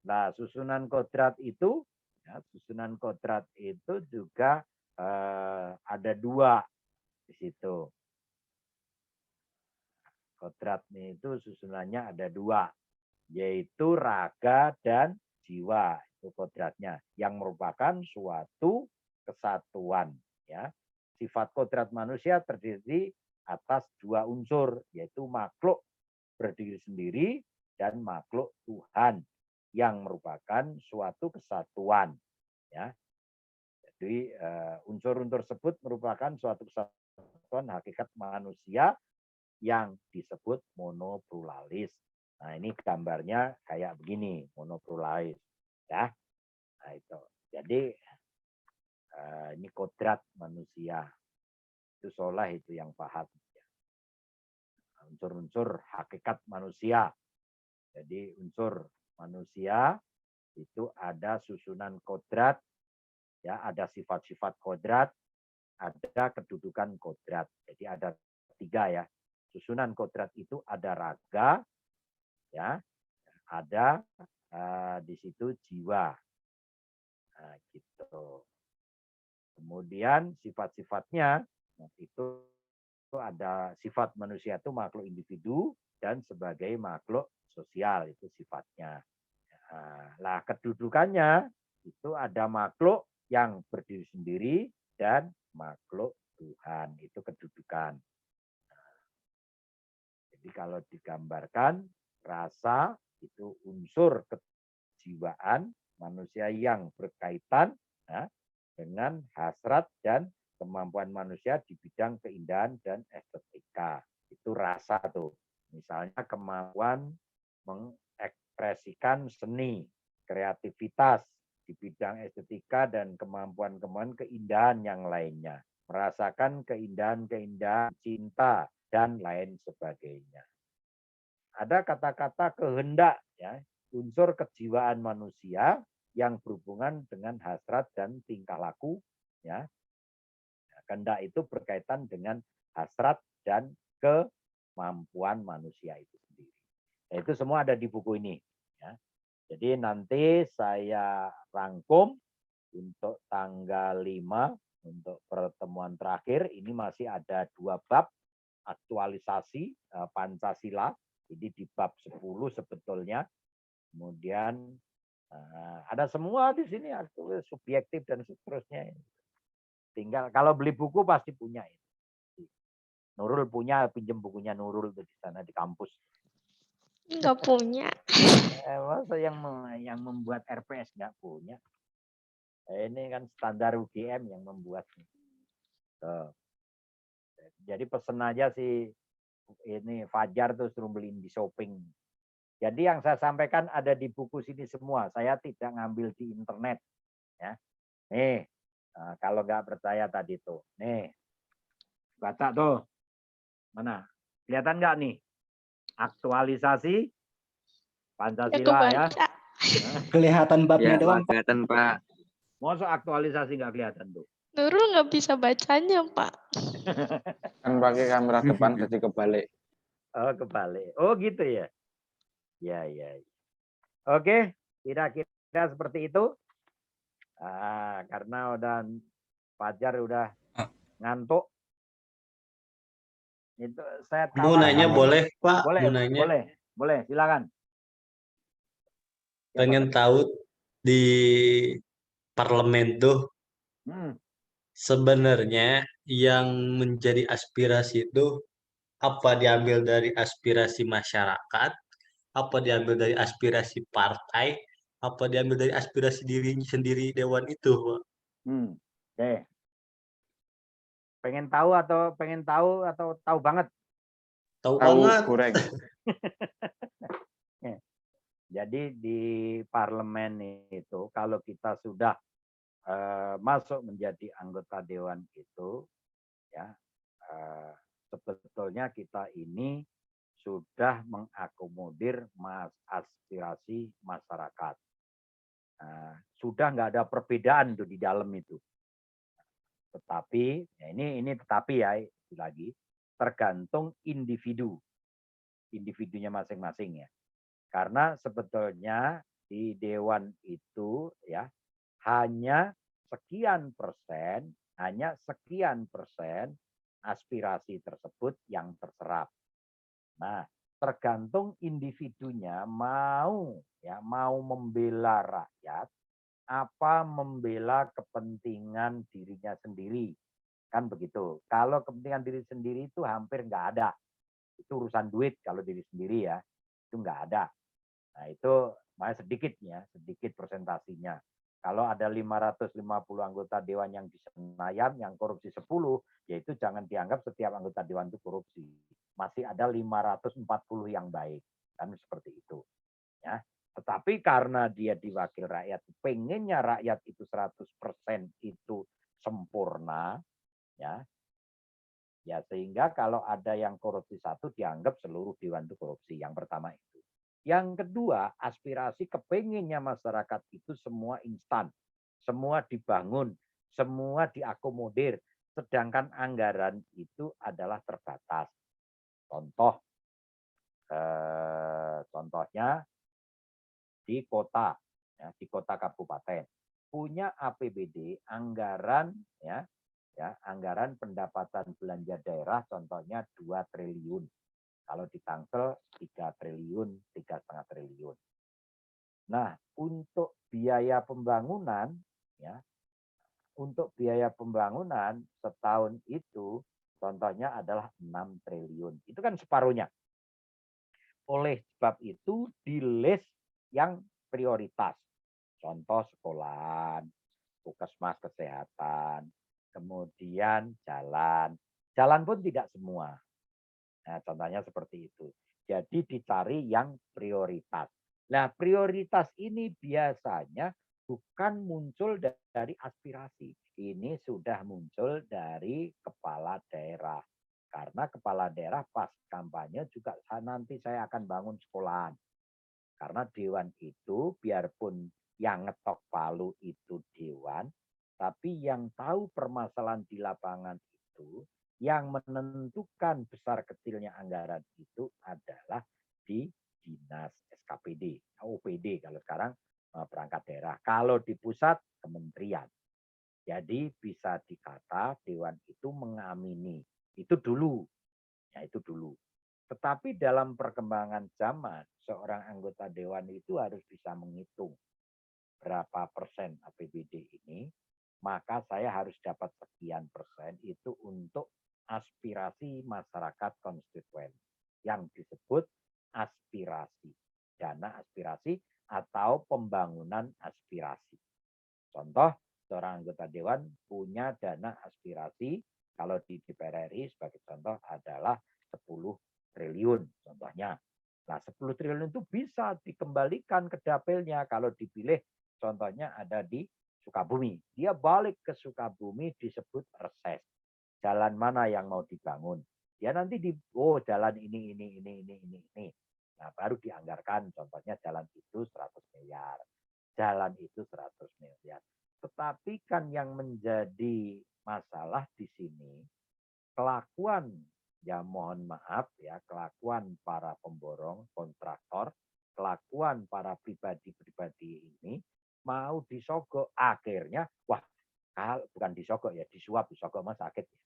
Nah, susunan kodrat itu, ya, susunan kodrat itu juga ada dua di situ. Kodratnya itu susunannya ada dua, yaitu raga dan jiwa. Itu kodratnya, yang merupakan suatu kesatuan. Ya. Sifat kodrat manusia terdiri atas dua unsur, yaitu makhluk berdiri sendiri dan makhluk Tuhan, yang merupakan suatu kesatuan. Ya. Jadi unsur-unsur tersebut merupakan suatu kesatuan hakikat manusia yang disebut monopluralis. Nah, ini gambarnya kayak begini, monopluralis. Ya. Nah, itu. Jadi ini kodrat manusia. Itu Soleh itu yang paham. Unsur-unsur hakikat manusia. Jadi unsur manusia itu ada susunan kodrat, ya, ada sifat-sifat kodrat, ada kedudukan kodrat. Jadi ada tiga ya. Susunan kodrat itu ada raga, ya, ada di situ jiwa, nah, gitu. Kemudian sifat-sifatnya itu ada sifat manusia itu makhluk individu dan sebagai makhluk sosial itu sifatnya. Nah, kedudukannya itu ada makhluk yang berdiri sendiri dan makhluk Tuhan, itu kedudukan. Jadi kalau digambarkan, rasa itu unsur kejiwaan manusia yang berkaitan dengan hasrat dan kemampuan manusia di bidang keindahan dan estetika. Itu rasa tuh. Misalnya kemampuan mengekspresikan seni, kreativitas di bidang estetika dan kemampuan-kemampuan keindahan yang lainnya. Merasakan keindahan-keindahan cinta dan lain sebagainya. Ada kata-kata kehendak, ya. unsur kejiwaan manusia yang berhubungan dengan hasrat dan tingkah laku, ya. Kehendak itu berkaitan dengan hasrat dan kemampuan manusia itu sendiri. Nah, itu semua ada di buku ini, ya. Jadi nanti saya rangkum untuk tanggal 5 untuk pertemuan terakhir. Ini masih ada 2 bab aktualisasi Pancasila. Jadi di bab 10 sebetulnya. Kemudian ada semua di sini subjektif dan seterusnya. Tinggal kalau beli buku pasti punya ini. Nurul punya, pinjam bukunya Nurul di sana di kampus. Nggak punya. Masa yang membuat RPS nggak punya? Ini kan standar UGM yang membuatnya. Jadi pesen aja sih ini Fajar tuh suruh beliin di shopping. Jadi yang saya sampaikan ada di buku sini semua. Saya tidak ngambil di internet. Ya. Nih, kalau nggak percaya tadi tuh. Nih, baca tuh. Mana? Kelihatan nggak nih? Aktualisasi Pancasila ya. Kelihatan babnya doang. Kelihatan Pak. Masa aktualisasi nggak kelihatan tuh? Nurul nggak bisa bacanya, Pak. Kan pakai kamera depan jadi kebalik. Oh, kebalik. Oh, gitu ya. Ya. Oke, kira-kira seperti itu. Karena udah Fajar udah ngantuk. Itu saya mau nanya boleh, Pak? Boleh, Mau nanya. boleh, silakan. Pengen tahu di parlemen tuh sebenarnya yang menjadi aspirasi itu apa diambil dari aspirasi masyarakat, apa diambil dari aspirasi partai, apa diambil dari aspirasi diri sendiri dewan itu, Pak? Oke. Pengen tahu atau tahu banget? Tahu banget. Goreng. Jadi di parlemen itu kalau kita sudah masuk menjadi anggota dewan itu, ya sebetulnya kita ini sudah mengakomodir aspirasi masyarakat. Sudah nggak ada perbedaan tuh di dalam itu. Tetapi ya ini tetapi ya lagi tergantung individunya masing-masing ya. Karena sebetulnya di dewan itu ya hanya sekian persen aspirasi tersebut yang terserap. Nah, tergantung individunya mau membela rakyat apa membela kepentingan dirinya sendiri. Kan begitu. Kalau kepentingan diri sendiri itu hampir nggak ada. Itu urusan duit kalau diri sendiri ya. Itu nggak ada. Nah itu sedikit persentasinya. Kalau ada 550 anggota dewan yang di Senayan, yang korupsi 10, yaitu jangan dianggap setiap anggota dewan itu korupsi. Masih ada 540 yang baik. Kan seperti itu. Ya. Tetapi karena dia diwakil rakyat, pengennya rakyat itu 100% itu sempurna, ya sehingga kalau ada yang korupsi satu dianggap seluruh dewan itu korupsi. Yang pertama itu. Yang kedua, aspirasi kepengennya masyarakat itu semua instan, semua dibangun, semua diakomodir, sedangkan anggaran itu adalah terbatas. Contohnya di kota kabupaten punya APBD anggaran anggaran pendapatan belanja daerah contohnya 2 triliun. Kalau di Tangsel 3 triliun, 3,5 triliun. Nah, untuk biaya pembangunan setahun itu contohnya adalah 6 triliun. Itu kan separuhnya. Oleh sebab itu di list yang prioritas. Contoh sekolahan, puskesmas kesehatan, kemudian jalan. Jalan pun tidak semua. Nah, contohnya seperti itu. Jadi dicari yang prioritas. Nah, prioritas ini biasanya bukan muncul dari aspirasi. Ini sudah muncul dari kepala daerah. Karena kepala daerah pas kampanye juga nanti saya akan bangun sekolahan. Karena dewan itu biarpun yang ngetok palu itu dewan, tapi yang tahu permasalahan di lapangan itu, yang menentukan besar kecilnya anggaran itu adalah di dinas SKPD, OPD kalau sekarang perangkat daerah. Kalau di pusat kementerian. Jadi bisa dikata dewan itu mengamini. Itu dulu. Ya itu dulu. Tetapi dalam perkembangan zaman, seorang anggota dewan itu harus bisa menghitung berapa persen APBD ini, maka saya harus dapat sekian persen itu untuk aspirasi masyarakat konstituen yang disebut aspirasi, dana aspirasi atau pembangunan aspirasi. Contoh, seorang anggota dewan punya dana aspirasi, kalau di DPR RI sebagai contoh adalah 10 triliun contohnya. Nah, 10 triliun itu bisa dikembalikan ke dapilnya kalau dipilih. Contohnya ada di Sukabumi. Dia balik ke Sukabumi disebut reses. Jalan mana yang mau dibangun? Dia nanti jalan ini. Nah, baru dianggarkan. Contohnya jalan itu 100 miliar. Jalan itu 100 miliar. Tetapi kan yang menjadi masalah di sini, kelakuan, ya mohon maaf ya, kelakuan para pemborong, kontraktor, kelakuan para pribadi-pribadi ini, mau disogok, akhirnya wah bukan disogok ya, disuap mah sakit ya.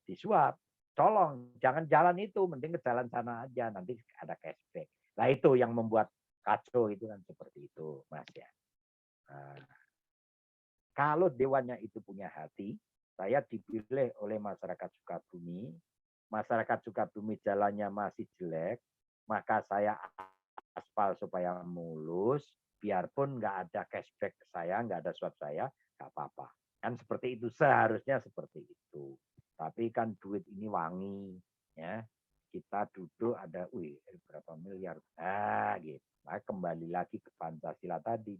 Disuap, tolong jangan jalan itu, mending ke jalan sana aja, nanti ada cashback. Nah itu yang membuat kacau itu kan seperti itu Mas ya. Nah, kalau dewannya itu punya hati, saya dipilih oleh masyarakat Sukabumi, masyarakat Sukabumi jalannya masih jelek, maka saya aspal supaya mulus, biarpun nggak ada cashback ke saya, nggak ada suap saya, nggak apa-apa. Kan seperti itu, seharusnya seperti itu. Tapi kan duit ini wangi, ya. Kita duduk ada, berapa miliar, gitu. Nah, kembali lagi ke Pancasila tadi.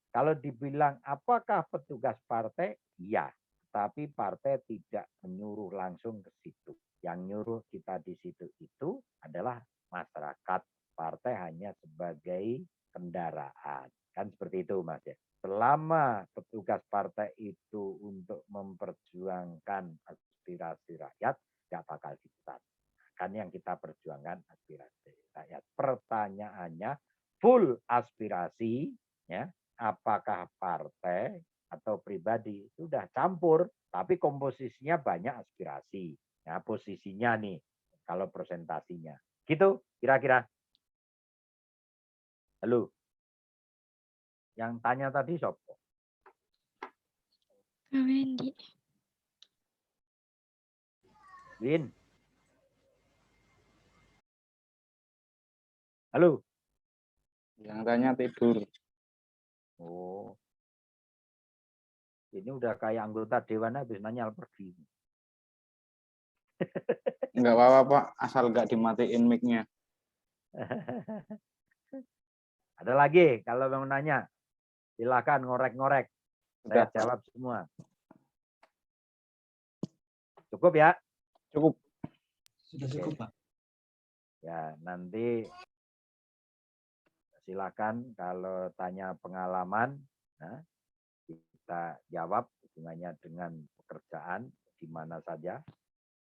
Kalau dibilang apakah petugas partai, iya. Tapi partai tidak menyuruh langsung ke situ. Yang nyuruh kita di situ itu adalah masyarakat. Partai hanya sebagai kendaraan. Kan seperti itu Mas ya. Selama petugas partai itu untuk memperjuangkan aspirasi rakyat, nggak bakal dipecat. Kan yang kita perjuangkan aspirasi rakyat. Pertanyaannya, full aspirasi, ya, apakah partai atau pribadi? Sudah campur, tapi komposisinya banyak aspirasi. Nah, posisinya nih, kalau presentasinya. Gitu, kira-kira. Halo. Yang tanya tadi sopo? Kak Wendy. Win. Halo. Yang tanya tidur. Oh. Ini udah kayak anggota dewan habis nanya pergi. Enggak apa-apa, Pak. Asal nggak dimatiin mic-nya. Ada lagi kalau mau nanya. Silakan ngorek-ngorek. Saya jawab semua. Cukup ya? Cukup. Sudah cukup, Pak. Ya, nanti silakan kalau tanya pengalaman, nah, kita jawab hubungannya dengan pekerjaan di mana saja.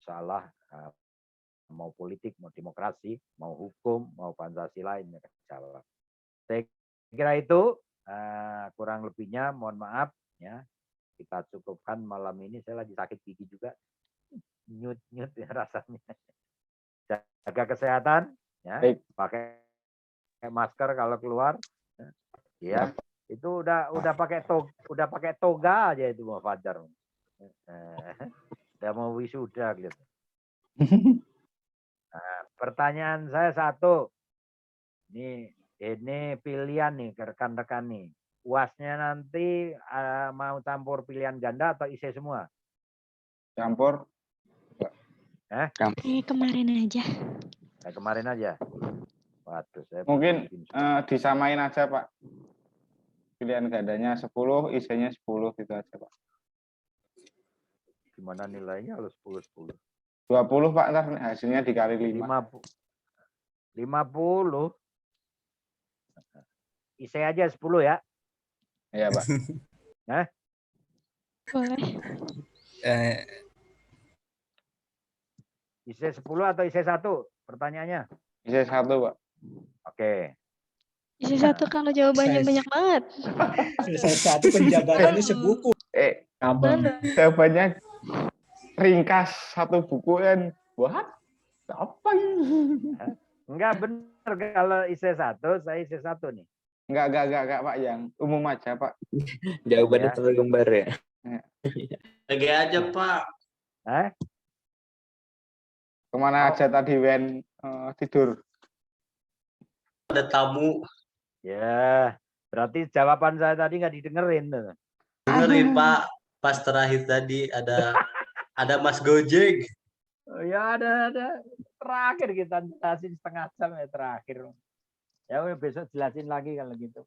Insyaallah mau politik, mau demokrasi, mau hukum, mau Pancasila ini jawab. Saya kira itu kurang lebihnya mohon maaf ya. Kita cukupkan malam ini, saya lagi sakit gigi juga. Nyut-nyut ya rasanya. Jaga kesehatan ya. Baik. Pakai masker kalau keluar. Ya. Itu udah pakai toga aja itu mau Fajar. Udah mau wisuda gitu. Nah, pertanyaan saya satu. Ini pilihan nih ke rekan-rekan nih. UASnya nanti mau campur pilihan ganda atau isi semua? Campur. Kemarin aja. Kayak kemarin aja. Waduh, saya Mungkin disamain aja, Pak. Pilihan gandanya 10, isinya 10 gitu aja, Pak. Gimana nilainya kalau 10-10? 20, Pak, ntar hasilnya dikali 5. 50. IC aja 10 ya. Iya, Pak. Nah, Boleh. IC 10 atau IC 1? Pertanyaannya. IC 1, Pak. Oke. Isi satu kalau jawabannya Saya- banyak banget. Saya satu penjabarannya sebuku. Abang. Jawabannya ringkas satu buku kan. What? Apa ini? Enggak benar kalau IC 1, saya IC 1 nih. Enggak, Pak. Yang umum aja, Pak. Jawabannya Ya. satu lembar ya. Lagi aja, Pak. Hah? Kemana aja tadi Wen tidur? Ada tamu. Ya, berarti jawaban saya tadi nggak didengerin tuh. Dengerin, Pak. Pas terakhir tadi ada Mas Gojek. Oh, ya ada terakhir kita jelasin setengah jam ya terakhir. Ya udah besok jelasin lagi kalau gitu.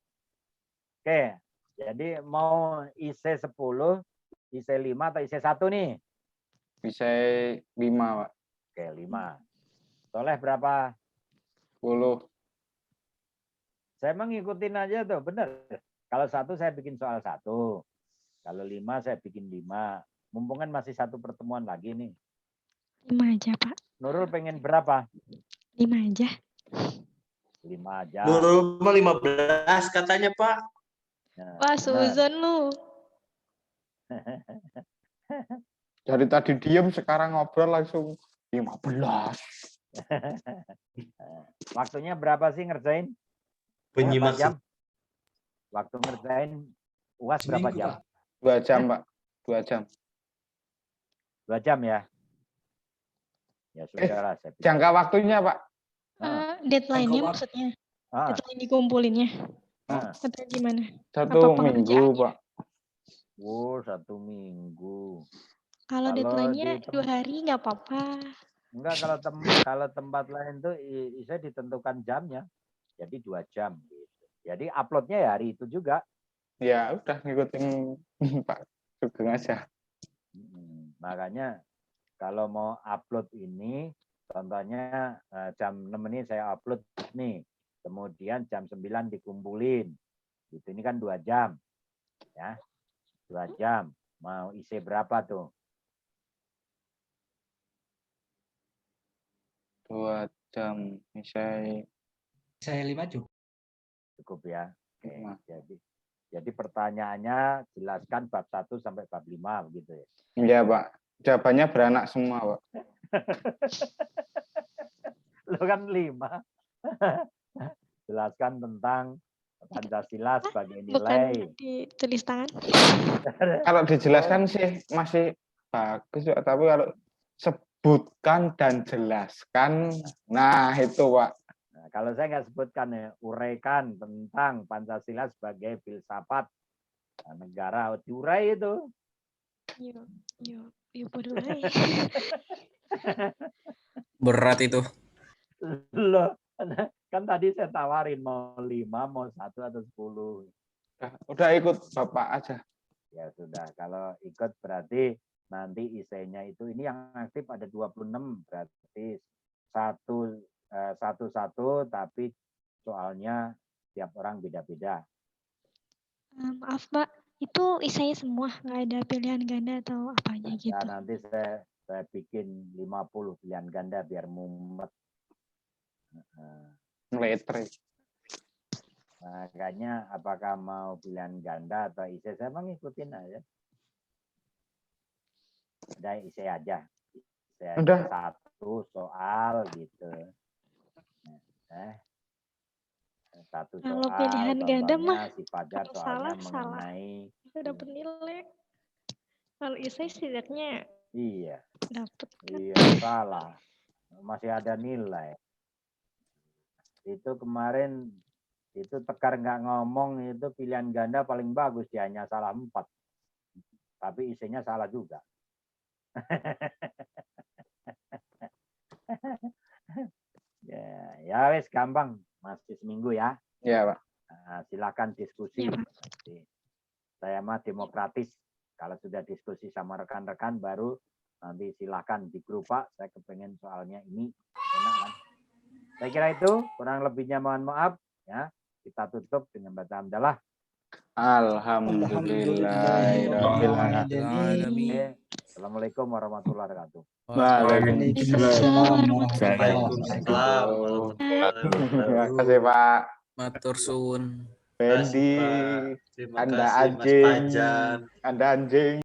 Oke, jadi mau IC 10, IC 5 atau IC 1 nih? IC 5, Pak. Oke, 5. Soleh berapa? 10. Saya emang ngikutin aja tuh, bener. Kalau 1 saya bikin soal 1. Kalau 5 saya bikin 5. Mumpung kan masih satu pertemuan lagi nih. 5 aja, Pak. Nurul pengen berapa? 5 aja. 5 aja. Nurul 15 katanya, Pak. Nah, Wah, bener. Suzon lu. Dari tadi diem, sekarang ngobrol langsung 15. Waktunya berapa sih ngerjain? Penyimak Berapa jam? Waktu ngerjain UAS berapa Seminggu, jam? Pak. 2 jam, Pak. 2 jam. 2 jam ya? Ya sudah lah. Saya Jangka waktunya, Pak. Deadline-nya Jangka maksudnya. Ah, Deadline dikumpulinnya. ah. Atau gimana? 1 Apa minggu, pengerjaannya? Pak. Oh, 1 minggu. Kalau Kalau deadline-nya di 2 hari nggak apa-apa. Enggak, kalau tempat lain tuh saya ditentukan jamnya. Jadi 2 jam gitu. Jadi uploadnya ya hari itu juga. Ya, udah ngikutin Pak Sugeng aja. Makanya kalau mau upload ini, contohnya jam 6 ini saya upload nih. Kemudian jam 9 dikumpulin. Gitu, ini kan 2 jam. Ya. 2 jam. Mau isi berapa tuh? 2 jam. Saya 5 cukup. Cukup ya. Oke, jadi pertanyaannya jelaskan bab 1 sampai bab 5 begitu ya. Iya, Pak. Jawabannya beranak semua, Pak. Lo kan 5. Jelaskan tentang Pancasila sebagai nilai. Bukan ditulis tangan. Kalau dijelaskan sih masih bagus, Pak. Tapi kalau sebutkan dan jelaskan, nah itu, Pak. Nah, kalau saya nggak sebutkan ya, uraikan tentang Pancasila sebagai filsafat negara, diurai itu. Yuk, berdua. Berat itu. Loh, kan tadi saya tawarin mau 5, mau 1 atau 10. Udah ikut Bapak aja. Ya sudah, kalau ikut berarti nanti IC-nya itu ini yang aktif ada 26, berarti satu tapi soalnya tiap orang beda-beda. Maaf, Pak. Itu isinya semua, nggak ada pilihan ganda atau apanya gitu. Ya, nanti saya bikin 50 pilihan ganda biar mumet. Meletre. Makanya apakah mau pilihan ganda atau IC, saya mau ngikutin aja. Udah IC aja. IC aja 1 soal gitu. Satu kalau soal, pilihan ganda mah si Fajar kalau soalnya salah mengenai itu dapat nilai. Kalau isai setidaknya iya dapat kan. Iya, salah. Masih ada nilai. Itu kemarin itu Tekar nggak ngomong itu pilihan ganda paling bagus, dia hanya salah 4. Tapi isinya salah juga. ya wes gampang, masih seminggu ya. Iya, Pak. Nah, silakan diskusi. Ya, Pak. Saya mah demokratis. Kalau sudah diskusi sama rekan-rekan baru nanti silakan di grup, Pak. Saya kepengen soalnya ini enak kan. Saya kira itu, kurang lebihnya mohon maaf ya. kita tutup dengan baca hamdalah. Alhamdulillahirobbilalamin. Assalamualaikum warahmatullahi wabarakatuh. Waalaikumsalam. Waalaikumsalam. Terima kasih Pak Matur suwun. Fendi. Terima Anda kasih Mas anjing. Fajar. Anda anjing.